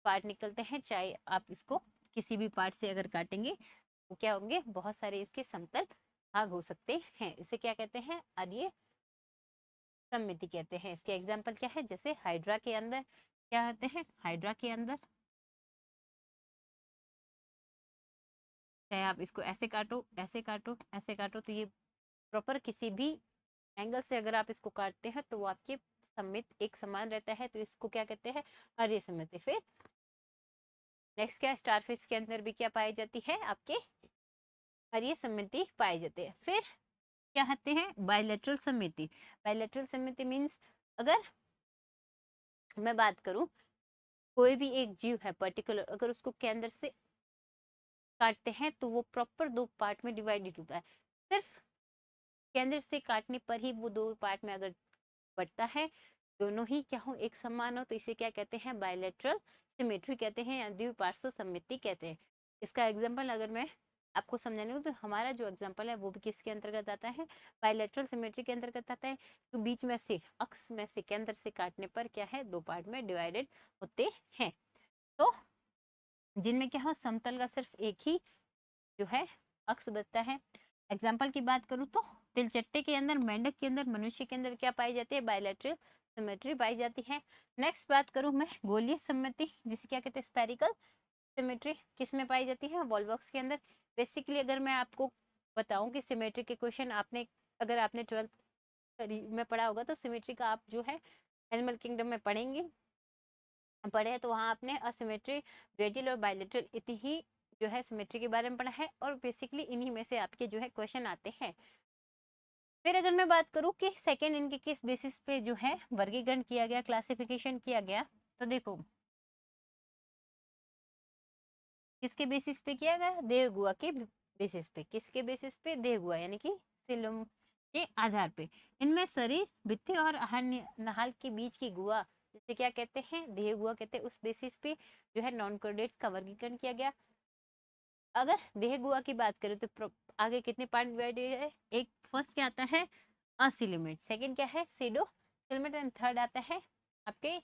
पार्ट निकलते हैं। चाहे आप इसको किसी भी पार्ट से अगर काटेंगे तो क्या होंगे, बहुत सारे इसके समतल भाग हो सकते हैं। इसे क्या कहते हैं, अरीय सममिति कहते हैं। इसके एग्जाम्पल क्या है, जैसे हाइड्रा के अंदर क्या होते हैं, हाइड्रा के अंदर चाहे आप इसको ऐसे काटो, ऐसे काटो, ऐसे काटो, तो ये प्रॉपर किसी भी एंगल से अगर आप इसको काटते हैं तो वो आपके सममित एक समान रहता है। तो इसको क्या कहते हैं, अरीय सममिति। फिर नेक्स्ट क्या, स्टारफिश के अंदर भी क्या पाई जाती है, आपके अरीय सममिति पाई जाती है। फिर क्या कहते हैं, बायलैटरल सममिति। बायलैटरल सममिति मीन्स, अगर मैं बात करूं कोई भी एक जीव है पर्टिकुलर, अगर उसको केंद्र से काटते हैं तो वो प्रॉपर दो पार्ट में डिवाइडेड होता है। सिर्फ केंद्र से काटने पर ही वो दो पार्ट में अगर बढ़ता है, दोनों ही क्या हो, एक समान हो, तो इसे क्या कहते हैं, बायलैटरल सिमेट्री कहते हैं या द्विपार्श्व सममिति कहते हैं। इसका एग्जांपल अगर मैं आपको समझाने को, तो हमारा जो एग्जांपल है वो भी किसके अंतर्गत आता है, बायलैटरल सिमेट्री के अंतर्गत आता है। तो बीच में से अक्ष में से केंद्र से काटने पर क्या है, दो पार्ट में डिवाइडेड होते हैं। तो जिनमें क्या हो, समतल का सिर्फ एक ही जो है अक्ष बचता है। एग्जाम्पल की बात करूं तो तिलचट्टे के अंदर, मेंढक के अंदर, मनुष्य के अंदर क्या पाई जाती है, बायलैटरल सिमेट्री पाई जाती है। नेक्स्ट बात करूं मैं गोलीय सममिति, जिसे क्या कहते हैं, स्फेरिकल सिमेट्री, किस में पाई जाती है, वॉल्वॉक्स के अंदर। बेसिकली अगर मैं आपको बताऊं कि सिमेट्री के क्वेश्चन आपने, अगर आपने 12th में पढ़ा होगा तो सिमेट्री का आप जो है एनिमल किंगडम में पढ़े तो वहाँ आपने असिमेट्री, रेडियल और बायलैटरल इतनी ही जो है सिमेट्री के बारे में पढ़ा है, और बेसिकली इन्हीं में से आपके जो है क्वेश्चन आते हैं। फिर अगर मैं बात करूं कि सेकंड इनके किस बेसिस पे जो है वर्गीकरण किया गया, क्लासिफिकेशन किया गया, तो देखो किसके बेसिस पे किया गया, देवगुआ के बेसिस पे। किसके बेसिस पे, देवगुआ यानी कि सिलम के आधार पे। इनमें शरीर, भित्ति और आहार नाल के बीच की गुआ, जिसे क्या कहते हैं, देहगुआ कहते हैं, उस बेसिस पे जो है नॉन कोऑर्डिनेट्स का वर्गीकरण किया गया। अगर देहगुआ की बात करें तो आगे कितने पार्ट डिवाइडेड है, एक फर्स्ट क्या आता है, असिलिमेट, सेकंड क्या है, सीडो सिलमेट, एंड थर्ड आता है आपके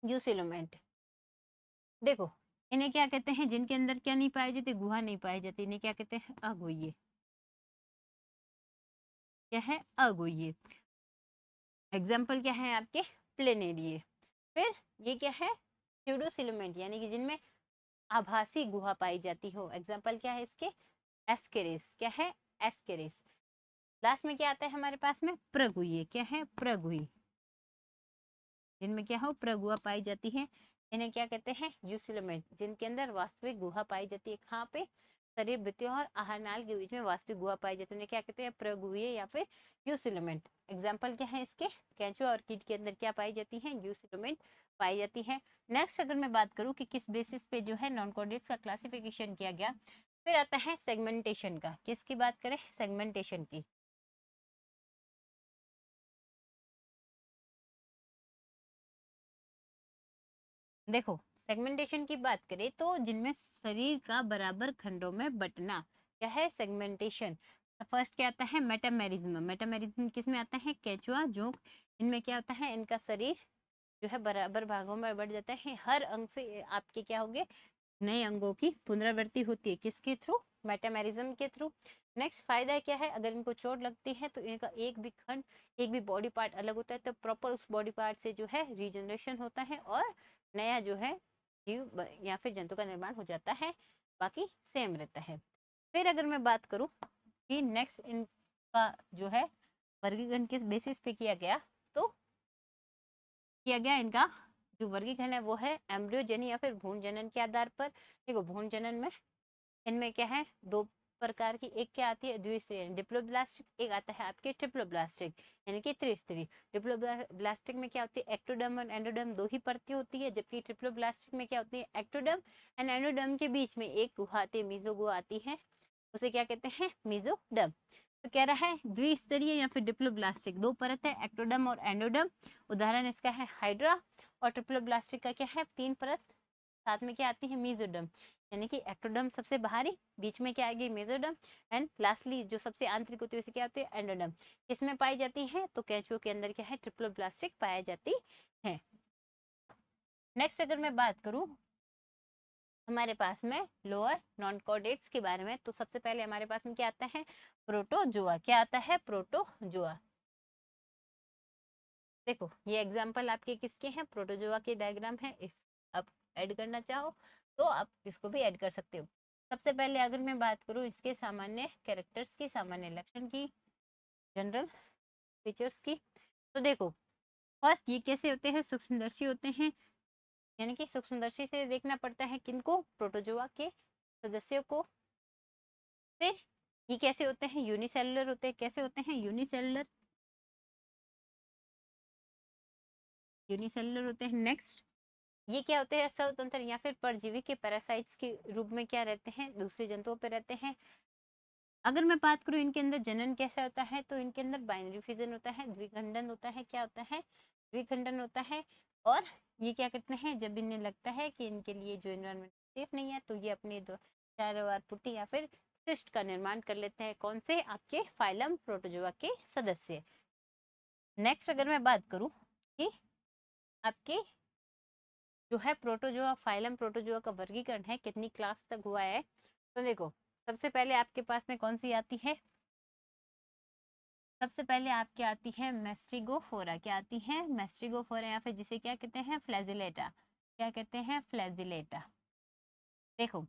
यूसिलोमेट। देखो इन्हें क्या कहते हैं, जिनके अंदर क्या नहीं पाई जाती, गुहा नहीं पाई जाती, इन्हें क्या कहते हैं, अगुइये। क्या है, अगुइये। एग्जाम्पल क्या है आपके, प्लेनेरिये। फिर ये क्या है, स्यूडोसिलोमेट, यानी कि जिनमें आभासी गुहा पाई जाती हो। एग्जाम्पल क्या है इसके, एस्केरिस। क्या है, एस्केरिस। लास्ट में क्या आता है हमारे पास में, प्रगुये। क्या है, प्रगुई, जिनमें क्या हो, प्रगुआ पाई जाती है। इन्हें क्या कहते हैं, यूसिलोमेट, जिनके अंदर वास्तविक गुहा पाई जाती है। कहाँ पे, शरीर, भित्तियों और आहार नाल के बीच में वास्तविक गुहा पाई जाती है, उन्हें क्या कहते हैं, प्रगुए या फिर यूसिलोमेट। एग्जाम्पल क्या है इसके, केंचुआ और कीट के अंदर क्या पाई जाती है, यूसिलोमेट पाई जाती है। नेक्स्ट अगर मैं बात करूँ कि किस बेसिस पे जो है नॉन कोऑर्डिनेट्स का क्लासिफिकेशन किया गया, फिर आता है सेगमेंटेशन का। किसकी बात करें, सेगमेंटेशन की। देखो सेगमेंटेशन की बात करें तो जिनमें शरीर का बराबर खंडों में बंटना, क्या है, सेगमेंटेशन। फर्स्ट क्या आता है, मेटामेरिज्म। मेटामेरिज्म किस में आता है, केचुआ, जोंक, इनमें क्या होता है, इनका शरीर जो है बराबर भागों में बढ़ जाता है। हर अंग से आपके क्या होंगे, नए अंगों की पुनरावृत्ति होती है, किसके थ्रू, मेटामेरिज्म के थ्रू। नेक्स्ट फायदा क्या है, अगर इनको चोट लगती है तो इनका एक भी खंड, एक भी बॉडी पार्ट अलग होता है, तो प्रॉपर उस बॉडी पार्ट से जो है रीजनरेशन होता है और नया जो है जीव या फिर जंतु का निर्माण हो जाता है, बाकी सेम रहता है। फिर अगर मैं बात करूं कि नेक्स्ट इनका जो है वर्गीकरण किस बेसिस पे किया गया, तो किया गया इनका जो वर्गीकरण है वो है एम्ब्रियोजेनी या फिर भ्रूण जनन के आधार पर। देखो भ्रूण जनन में इनमें क्या है, दो प्रकार की, एक क्या आती है, द्विस्तरीय डिप्लोब्लास्टिक, एक आता है आपके ट्रिप्लोब्लास्टिक यानी कि त्रिस्तरीय। डिप्लोब्लास्टिक में क्या होती है, एक्टोडर्म और एंडोडर्म दो ही परतें होती है, जबकि ट्रिप्लोब्लास्टिक में क्या होती है, एक्टोडर्म एंड एंडोडर्म के बीच में एक गुहा आती है, मीजोगुहा आती है, उसे क्या कहते हैं, मीजोडर्म। तो कह रहा है द्विस्तरीय या फिर डिप्लोब्लास्टिक, दो परत है, एक्टोडर्म और एंडोडर्म। उदाहरण इसका है हाइड्रा। और ट्रिप्लोब्लास्टिक का क्या है, तीन परत, साथ में क्या आती है, मीजोडर्म, यानी कि एक्टोडर्म सबसे बाहरी, बीच में क्या आएगी, मेसोडर्म, एंड लास्टली जो सबसे आंतरिक होती है उसे क्या होती है, एंडोडर्म। किसमें पाई जाती है, तो केंचुओं के अंदर क्या है, ट्रिप्लोब्लास्टिक पाया जाती है। नेक्स्ट अगर मैं बात करूं हमारे पास में लोअर नॉन कोऑर्डिनेट्स के बारे में, तो सबसे पहले हमारे पास में क्या आता है, प्रोटोजोआ। क्या आता है, प्रोटोजोआ। देखो ये एग्जांपल आपके किसके हैं, प्रोटोजोआ के डायग्राम है। इफ आप ऐड करना चाहो तो आप इसको भी ऐड कर सकते हो। सबसे पहले अगर मैं बात करूं इसके सामान्य कैरेक्टर्स की, सामान्य लक्षण की, जनरल फीचर्स की, तो देखो फर्स्ट ये कैसे होते हैं, सूक्ष्मदर्शी होते हैं, यानी कि सूक्ष्मदर्शी से देखना पड़ता है किनको, प्रोटोजोआ के सदस्यों को। फिर ये कैसे होते हैं, यूनिसेलुलर होते हैं। कैसे होते हैं, यूनिसेलुलर, यूनिसेलुलर होते हैं। नेक्स्ट ये क्या होते हैं, स्वतंत्र या फिर परजीवी के पैरासाइट्स के रूप में क्या रहते हैं, दूसरे जंतुओं पर रहते हैं। अगर मैं बात करूं इनके अंदर जनन कैसा होता है, तो इनके अंदर बाइनरी फिजन होता है, द्विखंडन होता है। क्या होता है, द्विखंडन होता है। और ये क्या कहते हैं, जब इन्हें लगता है कि इनके लिए जो इन्वायरमेंट सेफ नहीं है, तो ये अपने चारों ओर पुट्टी या फिर सिस्ट का निर्माण कर लेते हैं। कौन से? आपके फाइलम प्रोटोजोआ के सदस्य। नेक्स्ट अगर मैं बात करूं कि आपके जो है प्रोटोजोआ, फाइलम प्रोटोजोआ का वर्गीकरण है कितनी क्लास तक हुआ है, तो देखो सबसे पहले आपके पास में कौन सी आती है? सबसे पहले आपके आती है मेस्टिगोफोरा। क्या आती है? मेस्टिगोफोरा, या फिर जिसे क्या कहते हैं? फ्लैजिलेटा। क्या कहते हैं? फ्लैजिलेटा। देखो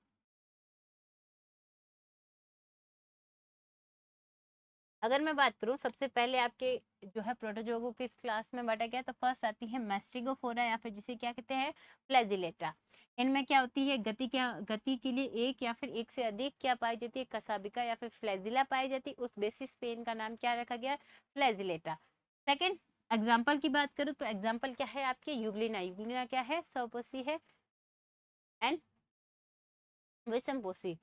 अगर मैं बात करूं सबसे पहले आपके जो है प्रोटोजोआ को किस क्लास में बांटा गया, तो फर्स्ट आती है मेस्टिगोफोरा या फिर जिसे क्या कहते हैं? फ्लैजिलेटा। इनमें क्या होती है? गति के लिए एक या फिर एक से अधिक क्या पाई जाती है? कसाबिका या फिर फ्लैजिला पाई जाती है। उस बेसिस पे इनका नाम क्या रखा गया? फ्लैजिलेटा। सेकेंड एग्जाम्पल की बात करूं तो एग्जाम्पल क्या है आपके? यूग्लिना। यूग्लिना क्या है? स्वपोषी है एंड विषमपोषी।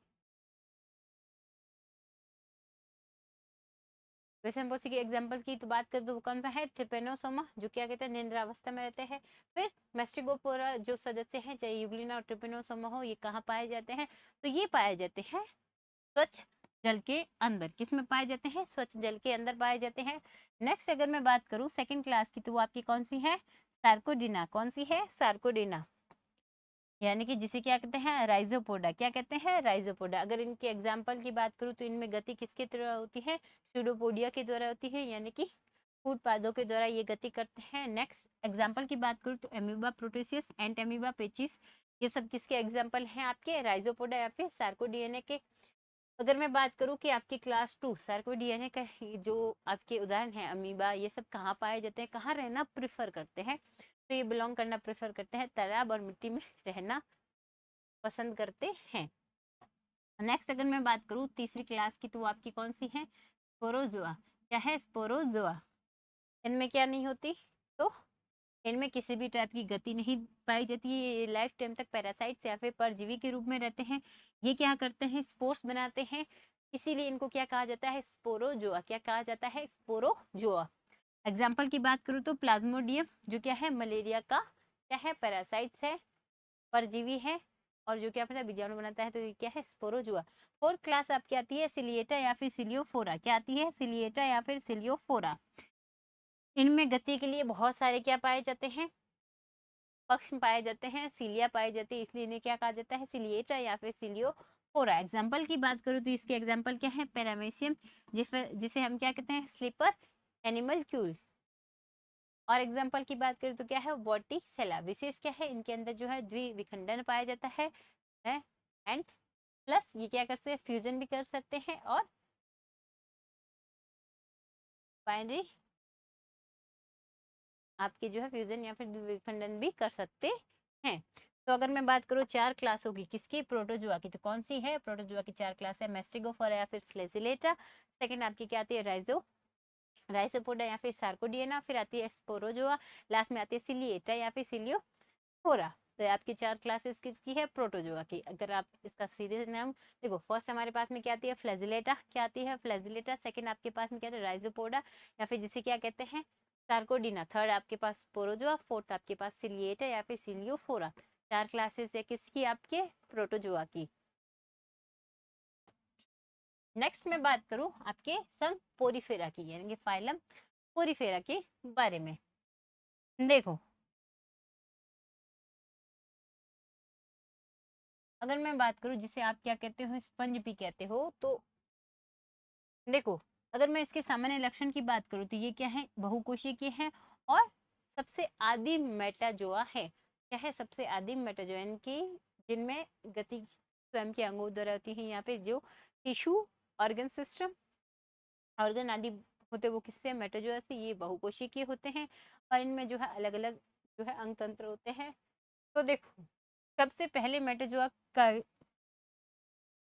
विषमपोषी की एग्जाम्पल की तो बात करें तो वो कौन सा है? ट्रिपेनोसोमा, जो क्या कहते हैं? निद्रावस्था में रहते हैं। फिर मेस्टिगोफोरा जो सदस्य हैं, चाहे यूग्लिना और ट्रिपेनोसोमा हो, ये कहाँ पाए जाते हैं? तो ये पाए जाते हैं स्वच्छ जल के अंदर। किसमें पाए जाते हैं? स्वच्छ जल के अंदर पाए जाते हैं। नेक्स्ट अगर मैं बात करूं सेकंड क्लास की, तो वो आपकी कौन सी है? सार्कोडिना। कौन सी है? सार्कोडिना, यानी कि जिसे क्या कहते हैं? राइजोपोडा। क्या कहते हैं? राइजोपोडा। अगर इनके एग्जाम्पल की बात करूं तो इनमें गति किसके द्वारा होती है? स्यूडोपोडिया के द्वारा होती है, यानी कि फूड पादों के द्वारा ये गति करते हैं। नेक्स्ट एग्जाम्पल की बात करूं तो एमीबा प्रोटेसियस एंड एमीबा पेचिस, ये सब किसके एग्जाम्पल हैं? आपके राइजोपोडा या फिर सार्कोडियने के। अगर मैं बात करूं कि आपकी क्लास 2 सार्कोडियने का जो आपके उदाहरण है अमीबा, ये सब कहाँ पाए जाते हैं? कहाँ रहना प्रेफर करते हैं? तो ये बिलोंग करना प्रेफर करते हैं, तालाब और मिट्टी में रहना पसंद करते हैं। नेक्स्ट अगर मैं बात करूं तीसरी क्लास की, तो वो आपकी कौन सी है? स्पोरोजोआ। क्या है? स्पोरोजोआ। इनमें क्या नहीं होती? तो इनमें किसी भी टाइप की गति नहीं पाई जाती है। ये लाइफ टाइम तक पैरासाइट्स या फिर परजीवी के रूप में रहते हैं। ये क्या करते हैं? स्पोर्स बनाते हैं, इसीलिए इनको क्या कहा जाता है? स्पोरोजोआ। क्या कहा जाता है? स्पोरोजोआ। एग्जाम्पल की बात करूँ तो प्लाज्मोडियम, जो क्या है? मलेरिया का क्या है? पैरासाइट्स है, परजीवी है, और जो क्या पता बीजाणु बनाता है, तो ये क्या है? स्पोरोजुआ। फोर्थ क्लास आपकी आती है सिलिएटा या फिर सिलियोफोरा। क्या आती है? सिलिएटा या फिर सिलियोफोरा। इनमें गति के लिए बहुत सारे क्या पाए जाते हैं? पक्ष पाए जाते हैं, सीलिया पाई जाती है, इसलिए इन्हें क्या कहा जाता है? सिलिएटा या फिर सिलियोफोरा। एग्जाम्पल की बात करूँ तो इसके एग्जाम्पल क्या है? पैरामेशियम, जिसे हम क्या कहते हैं? स्लीपर एनिमलक्यूल। और एग्जाम्पल की बात करें तो क्या है? वॉटिसेला। विशेष क्या है? इनके अंदर जो है द्विविखंडन पाया जाता है एंड प्लस ये क्या कर सकते हैं? फ्यूजन भी कर सकते हैं और बाइनरी आपके जो है फ्यूजन या फिर द्विविखंडन भी कर सकते हैं। तो अगर मैं बात करूँ चार क्लास होगी किसकी? प्रोटोजुआ की। तो कौन सी है? प्रोटोजुआ की चार क्लास है, मेस्टिगोफोरा या फिर फ्लैजिलेटा। सेकंड आपकी क्या आती है? राइजोपोडा या फिर सार्कोडियना। फिर आती है स्पोरोजुआ। लास्ट में आती है सिलिएटा या फिर सिलियोफोरा। तो आपकी चार क्लासेस किसकी है? प्रोटोजुआ की। अगर आप इसका सीधे नाम देखो, फर्स्ट हमारे पास में क्या आती है? फ्लैजिलेटा। क्या आती है? फ्लैजिलेटा। सेकंड आपके पास में क्या है? राइजोपोडा या फिर जिसे क्या कहते हैं? सार्कोडिना। थर्ड आपके पास स्पोरोजुआ। फोर्थ आपके पास सिलिएटा या फिर सिलियोफोरा। चार क्लासेस है किसकी? आपके प्रोटोजुआ की। नेक्स्ट मैं बात करूं आपके संघ पोरीफेरा की, यानी कि फाइलम पोरीफेरा के बारे में। देखो अगर मैं बात करूं जिसे आप क्या कहते हो? स्पंज भी कहते हो। तो देखो अगर मैं इसके सामान्य लक्षण की बात करूं तो ये क्या है? बहुकोशिकीय के हैं और सबसे आदिम मेटाजोआ है। क्या है? सबसे आदिम मेटाजोआ, यानी कि जिनमें गति स्वयं के अंगों द्वारा होती है। यहाँ पे जो टिश्यू ऑर्गन सिस्टम ऑर्गन आदि होते वो किससे? मेटाजोआ से। ये बहुकोशिकीय होते हैं और इनमें जो है अलग अलग जो है अंग तंत्र होते हैं। तो देखो सबसे पहले मेटाजोआ का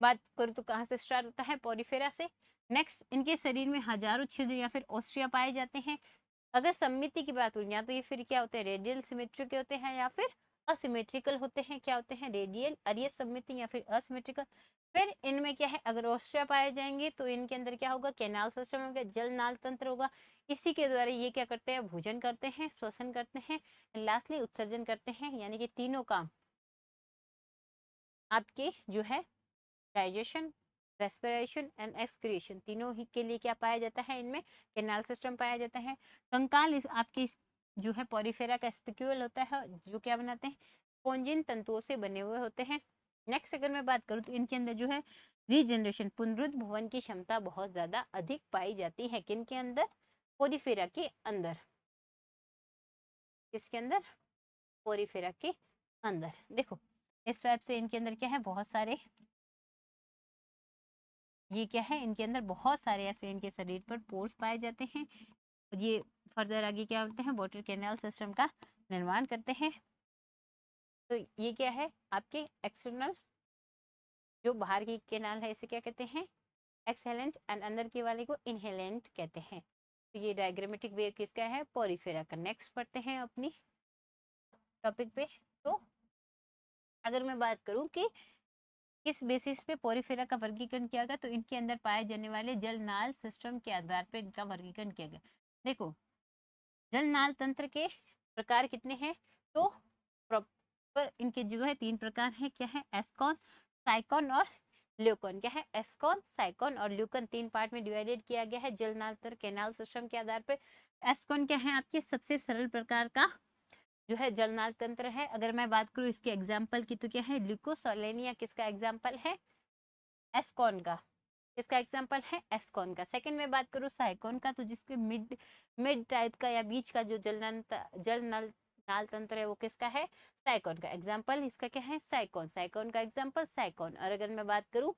बात करूँ तो कहाँ से स्टार्ट होता है? पोरीफेरा से। नेक्स्ट इनके शरीर में हजारों छिद्र या फिर ऑस्ट्रिया पाए जाते हैं। अगर सममिति की बात करूँ या तो ये फिर क्या होते हैं? रेडियल सिमेट्री के होते हैं या फिर असिमेट्रिकल होते हैं। क्या होते हैं? रेडियल अरिय सममिति या फिर असिमेट्रिकल। फिर इनमें क्या है? अगर ऑस्ट्रिया पाए जाएंगे तो इनके अंदर क्या होगा? कैनाल सिस्टम होगा, जल नाल तंत्र होगा। इसी के द्वारा ये क्या करते हैं? भोजन करते हैं, श्वसन करते हैं, लास्टली उत्सर्जन करते हैं। यानी कि तीनों काम आपके जो है डाइजेशन, रेस्पिरेशन एंड एक्सक्रीशन, तीनों ही के लिए क्या पाया जाता है, इनमें कैनाल सिस्टम पाया जाता है। कंकाल इस आपके जो है पॉरीफेरा का स्पिक्यूल होता है, जो क्या बनाते हैं, स्पॉन्जिन तंतुओं से बने हुए होते हैं। नेक्स्ट अगर मैं बात करूँ तो इनके अंदर जो है रीजनरेशन, पुनरुद्भवन की क्षमता बहुत ज्यादा अधिक पाई जाती है। किनके अंदर, पोरीफेरा के अंदर। किसके अंदर, पोरीफेरा के अंदर। देखो इस टाइप से इनके अंदर क्या है, बहुत सारे, ये क्या है, इनके अंदर बहुत सारे ऐसे इनके शरीर पर पोर्स पाए जाते हैं। ये फर्दर आगे क्या होते हैं, वाटर कैनाल सिस्टम का निर्माण करते हैं। तो ये क्या है, आपके एक्सटर्नल जो बाहर की कैनाल है इसे क्या कहते हैं, एक्सहेलेंट, एंड अंदर के वाले को इनहेलेंट कहते हैं। तो ये डायग्रामेटिक वे किसका है, पोरीफेरा का। नेक्स्ट पढ़ते हैं अपनी टॉपिक पे। तो अगर मैं बात करूं कि किस बेसिस पे पोरीफेरा का वर्गीकरण किया गया, तो इनके अंदर पाए जाने वाले जल नाल सिस्टम के आधार पर इनका वर्गीकरण किया गया। देखो जल नाल तंत्र के प्रकार कितने हैं, तो प्रॉपर इनके जो है 3 प्रकार हैं। क्या है, एस्कॉन, साइकॉन और ल्यूकॉन। क्या है, एस्कॉन, साइकॉन और ल्यूकॉन, 3 पार्ट में डिवाइडेड किया गया है जल नाल तंत्र कैनाल सिस्टम के आधार पर। एस्कॉन क्या है, आपके सबसे सरल प्रकार का जो है जलनाल तंत्र है। अगर मैं बात करूं इसके एग्जाम्पल की, तो क्या है, ल्यूकोसोलेनिया किसका एग्जाम्पल है, एस्कॉन का। किसका एग्जाम्पल है, एस्कॉन का। सेकंड में बात करूं साइकॉन का, तो जिसके मिड मिड टाइप का या बीच का जो जल नल नाल तंत्र है वो किसका है, साइकॉन का। एग्जाम्पल इसका क्या है, साइकॉन। साइकॉन का एग्जाम्पल साइकॉन। और अगर मैं बात करूं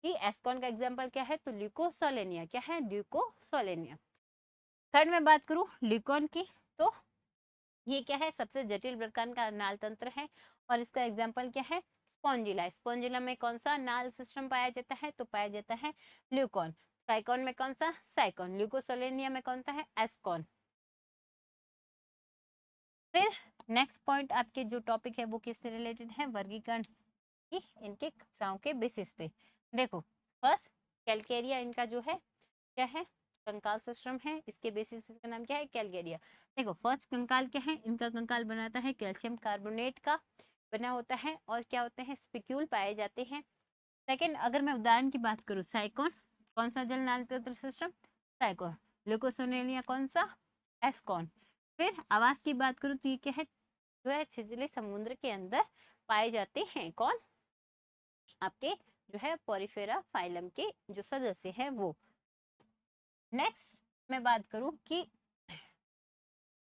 कि एस्कॉन का एग्जाम्पल क्या है, तो ल्यूकोसोलेनिया। क्या है, ल्यूकोसोलेनिया। थर्ड में बात करूं ल्यूकॉन की, तो ये क्या है, सबसे जटिल प्रकार का नाल तंत्र है। और इसका एग्जाम्पल क्या है, स्पॉन्जिला। स्पॉन्जिला में कौन सा नाल सिस्टम पाया जाता है, तो पाया जाता है ल्यूकॉन। साइकॉन में कौन सा, साइकॉन। ल्यूकोसोलेनिया में कौन सा है, एस्कॉन। फिर नेक्स्ट पॉइंट आपके जो टॉपिक है वो किससे रिलेटेड है, वर्गीकरण की इनके कक्षाओं के बेसिस पे। देखो फर्स्ट कैलकेरिया इनका जो है क्या है, कंकाल सिस्टम है। इसके बेसिस पे इसका नाम क्या है, कैलकेरिया। देखो फर्स्ट कंकाल क्या है, इनका कंकाल बनाता है कैल्शियम कार्बोनेट का बना होता है, और क्या होते हैं, स्पिक्यूल पाए जाते हैं। सेकंड अगर मैं उदाहरण की बात करूं, साइकॉन कौन सा जल नाल तंत्र सिस्टम, साइकॉन। ल्यूकोसोनेलिया कौन सा, एस्कॉन। फिर आवास की बात करूं तो ये क्या है, जो है छिछले समुद्र के अंदर पाए जाते हैं। कौन, आपके जो है पोरीफेरा फाइलम के जो सदस्य है वो। नेक्स्ट मैं बात करूं कि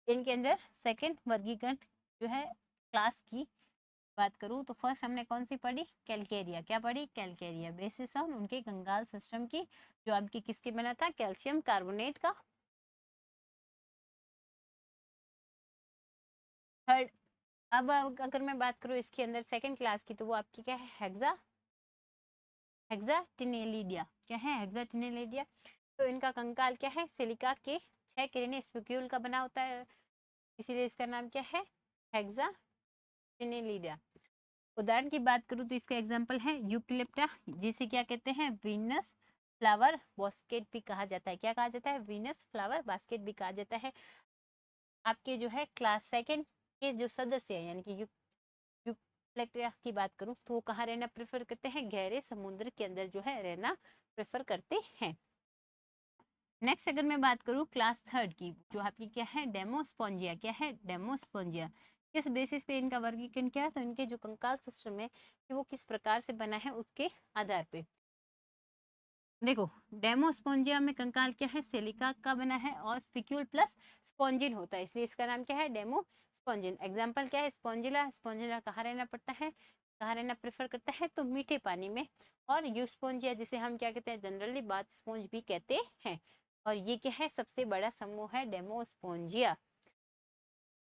इनके अंदर सेकंड वर्गीकरण जो है क्लास की बात करूं, तो फर्स्ट हमने कौन सी पढ़ी, कैलकेरिया। क्या पढ़ी, कैलकेरिया। बेसिस ऑन उनके कंगाल सिस्टम की, जो आपकी किसके बना था, कैल्शियम कार्बोनेट का। थर्ड अब अगर मैं बात करूं इसके अंदर सेकंड क्लास की, तो वो आपकी क्या है, हेक्साटिनेलिडिया। क्या है, हेक्साटिनेलिडिया। तो इनका कंकाल क्या है, सिलिका के 6 किरणें स्पिक्यूल का बना होता है, इसीलिए इसका नाम क्या है, हेक्साटिनेलिडिया। उदाहरण की बात करूं तो इसका एग्जांपल है यूकलिप्टा, जिसे क्या कहते हैं, वीनस फ्लावर बास्केट भी कहा जाता है। क्या कहा जाता है, वीनस फ्लावर बास्केट भी कहा जाता है। आपके जो है क्लास सेकंड के जो सदस्य हैं, यानी कि यूकलिप्टा की बात करूं तो वो कहाँ रहना प्रेफर करते हैं, गहरे समुद्र के अंदर जो है रहना प्रेफर करते हैं। नेक्स्ट अगर मैं बात करूं क्लास थर्ड की, जो आपकी क्या है, डेमोस्पोंजिया। क्या है, डेमोस्पोंजिया। किस बेसिस पे इनका वर्गीकरण किया, तो इनके जो कंकाल सिस्टम है कि वो किस प्रकार से बना है उसके आधार पे। देखो डेमोस्पोंजिया में कंकाल क्या है, सिलिका का बना है और स्पिक्यूल प्लस स्पॉन्जिन होता है, इसलिए इसका नाम क्या है, डेमोस्पोंजिन। एग्जाम्पल क्या है, स्पॉन्जिला। स्पॉन्जिला कहाँ रहना पड़ता है, कहाँ रहना प्रेफर करता है, तो मीठे पानी में। और यूस्पोंजिया जिसे हम क्या कहते हैं, जनरली बाथ स्पॉन्ज भी कहते हैं। और ये क्या है, सबसे बड़ा समूह है डेमोस्पोंजिया।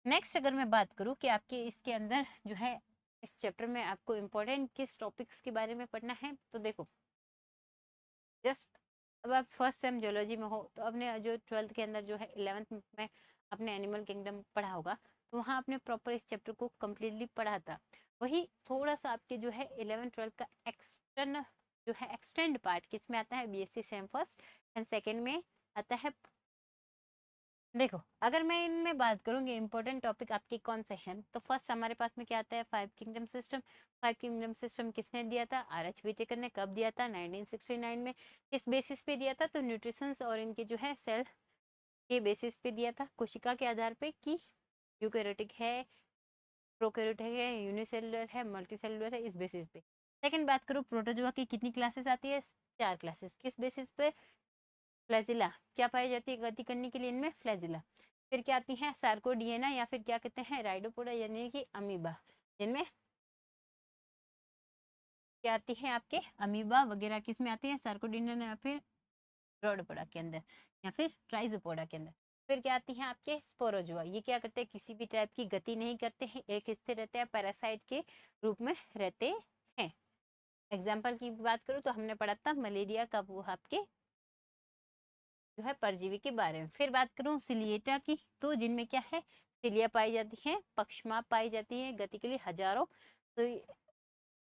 नेक्स्ट अगर मैं बात करूं कि आपके इसके अंदर जो है इस चैप्टर में आपको इम्पोर्टेंट किस टॉपिक्स के बारे में पढ़ना है, तो देखो जस्ट अब आप फर्स्ट सेम जियोलॉजी में हो, तो अपने जो 12th के अंदर जो है 11th में अपने एनिमल किंगडम पढ़ा होगा, तो वहाँ आपने प्रॉपर इस चैप्टर को कम्प्लीटली पढ़ा था। वही थोड़ा सा आपके जो है 11th 12th का एक्सटर्न जो है एक्सटेंड पार्ट किस में आता है, BSc same first and second में आता है देखो अगर मैं इनमें बात करूंगी इंपॉर्टेंट टॉपिक आपके कौन से हैं, तो फर्स्ट हमारे पास में क्या आता है, five kingdom system. Five kingdom system किसने दिया था, आर.एच. व्हिटेकर ने। कब दिया था, 1969 में। किस बेसिस पे दिया था, तो न्यूट्रिशंस और इनके जो है सेल के बेसिस पे दिया था, कोशिका के आधार पे कि यूकैरियोटिक है, प्रोकैरियोटिक है, यूनिसेलुलर है, मल्टीसेलुलर है, इस बेसिस पे। सेकंड बात करूँ प्रोटोजोआ की कितनी क्लासेस आती है, 4 क्लासेस। किस बेसिस पे, फ्लैजिला क्या पाई जाती है गति करने के लिए इनमें, फ्लैजिला। फिर क्या आती है, सार्कोडिएना या फिर क्या कहते हैं राइडोपोडा यानी कि अमीबा, जिनमें क्या आती है आपके अमीबा वगैरह, किस में आती है, सार्कोडिएना या फिर रोडोपोडा के अंदर या फिर ट्राइजोपोडा के अंदर। फिर क्या आती है आपके स्पोरोजोआ, ये क्या करते हैं, किसी भी टाइप की गति नहीं करते हैं, एक स्थिर रहते हैं, पैरासाइट के रूप में रहते हैं। एग्जाम्पल की बात करूँ तो हमने पढ़ा था मलेरिया का, वो आपके जो है परजीवी के बारे में। फिर बात करूं सिलिएटा की, तो जिनमें क्या है, सिलिया पाई जाती है, पक्षमाप पाई जाती है गति के लिए हजारों। तो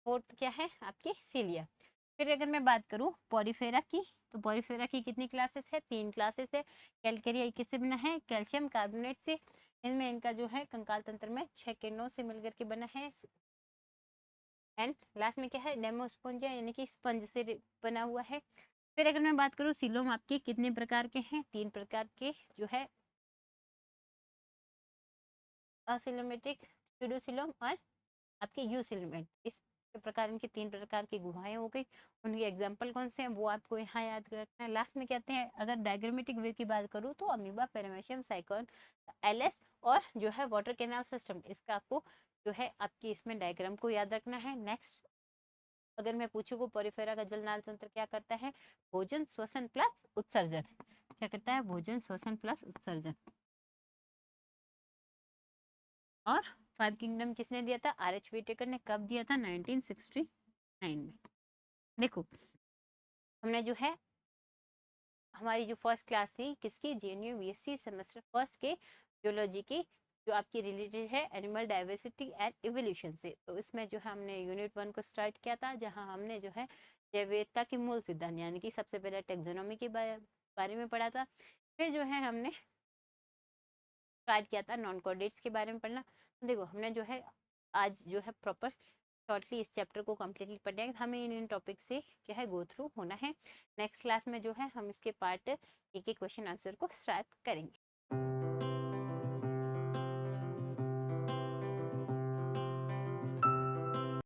फोर्थ क्या है आपकी सिलिया। फिर अगर मैं बात करूं पॉरीफेरा की, तो पॉरीफेरा की कितनी क्लासेस है, 3 क्लासेस है। कैलकेरिया किससे बना है, कैल्शियम कार्बोनेट से। इनमें इनका जो है कंकाल तंत्र में 6 किरणों से मिलकर के बना है। एंड लास्ट में क्या है, डेमोस्पोंजिया यानी कि स्पंज से बना हुआ है। फिर अगर मैं बात करूँ सीलोम आपके कितने प्रकार के हैं, 3 प्रकार के जो है, असिलोमेटिक, स्यूडोसिलोम और आपके यूसिलोमेट। इस प्रकार इनके 3 प्रकार की गुहाएं हो गई। उनके एग्जाम्पल कौन से हैं वो आपको यहाँ याद रखना है। लास्ट में कहते हैं अगर डायग्रामेटिक वे की बात करूँ तो अमीबा, पेरामेशियम, साइकोन, एलएस और जो है वाटर कैनाल सिस्टम, इसका आपको जो है आपकी इसमें डायग्राम को याद रखना है। नेक्स्ट अगर मैं पूछूँ को पोरिफेरा का जलनाल तंत्र क्या करता है, भोजन श्वसन प्लस उत्सर्जन। क्या करता है, भोजन श्वसन प्लस उत्सर्जन। और फाइव किंगडम किसने दिया था, आर.एच. व्हिटेकर ने। कब दिया था, 1969 में। देखो हमने जो है हमारी जो फर्स्ट क्लास थी किसकी, जेएनयू बीएससी सेमेस्टर फर्स्ट के जियोलॉजी की, जो आपकी रिलेटेड है एनिमल डाइवर्सिटी एंड इवोल्यूशन से। तो इसमें जो है हमने यूनिट 1 को स्टार्ट किया था, जहां हमने जो है जैव विविधता के मूल सिद्धांत यानी कि सबसे पहले टेक्सोनोमी के बारे में पढ़ा था। फिर जो है हमने स्टार्ट किया था नॉन कोऑर्डिनेट्स के बारे में पढ़ना। तो देखो हमने जो है आज जो है प्रॉपर शॉर्टली इस चैप्टर को कम्प्लीटली पढ़ेंगे। हमें इन टॉपिक से क्या है गो थ्रू होना है। नेक्स्ट क्लास में जो है हम इसके पार्ट एक एक क्वेश्चन आंसर को स्टार्ट करेंगे।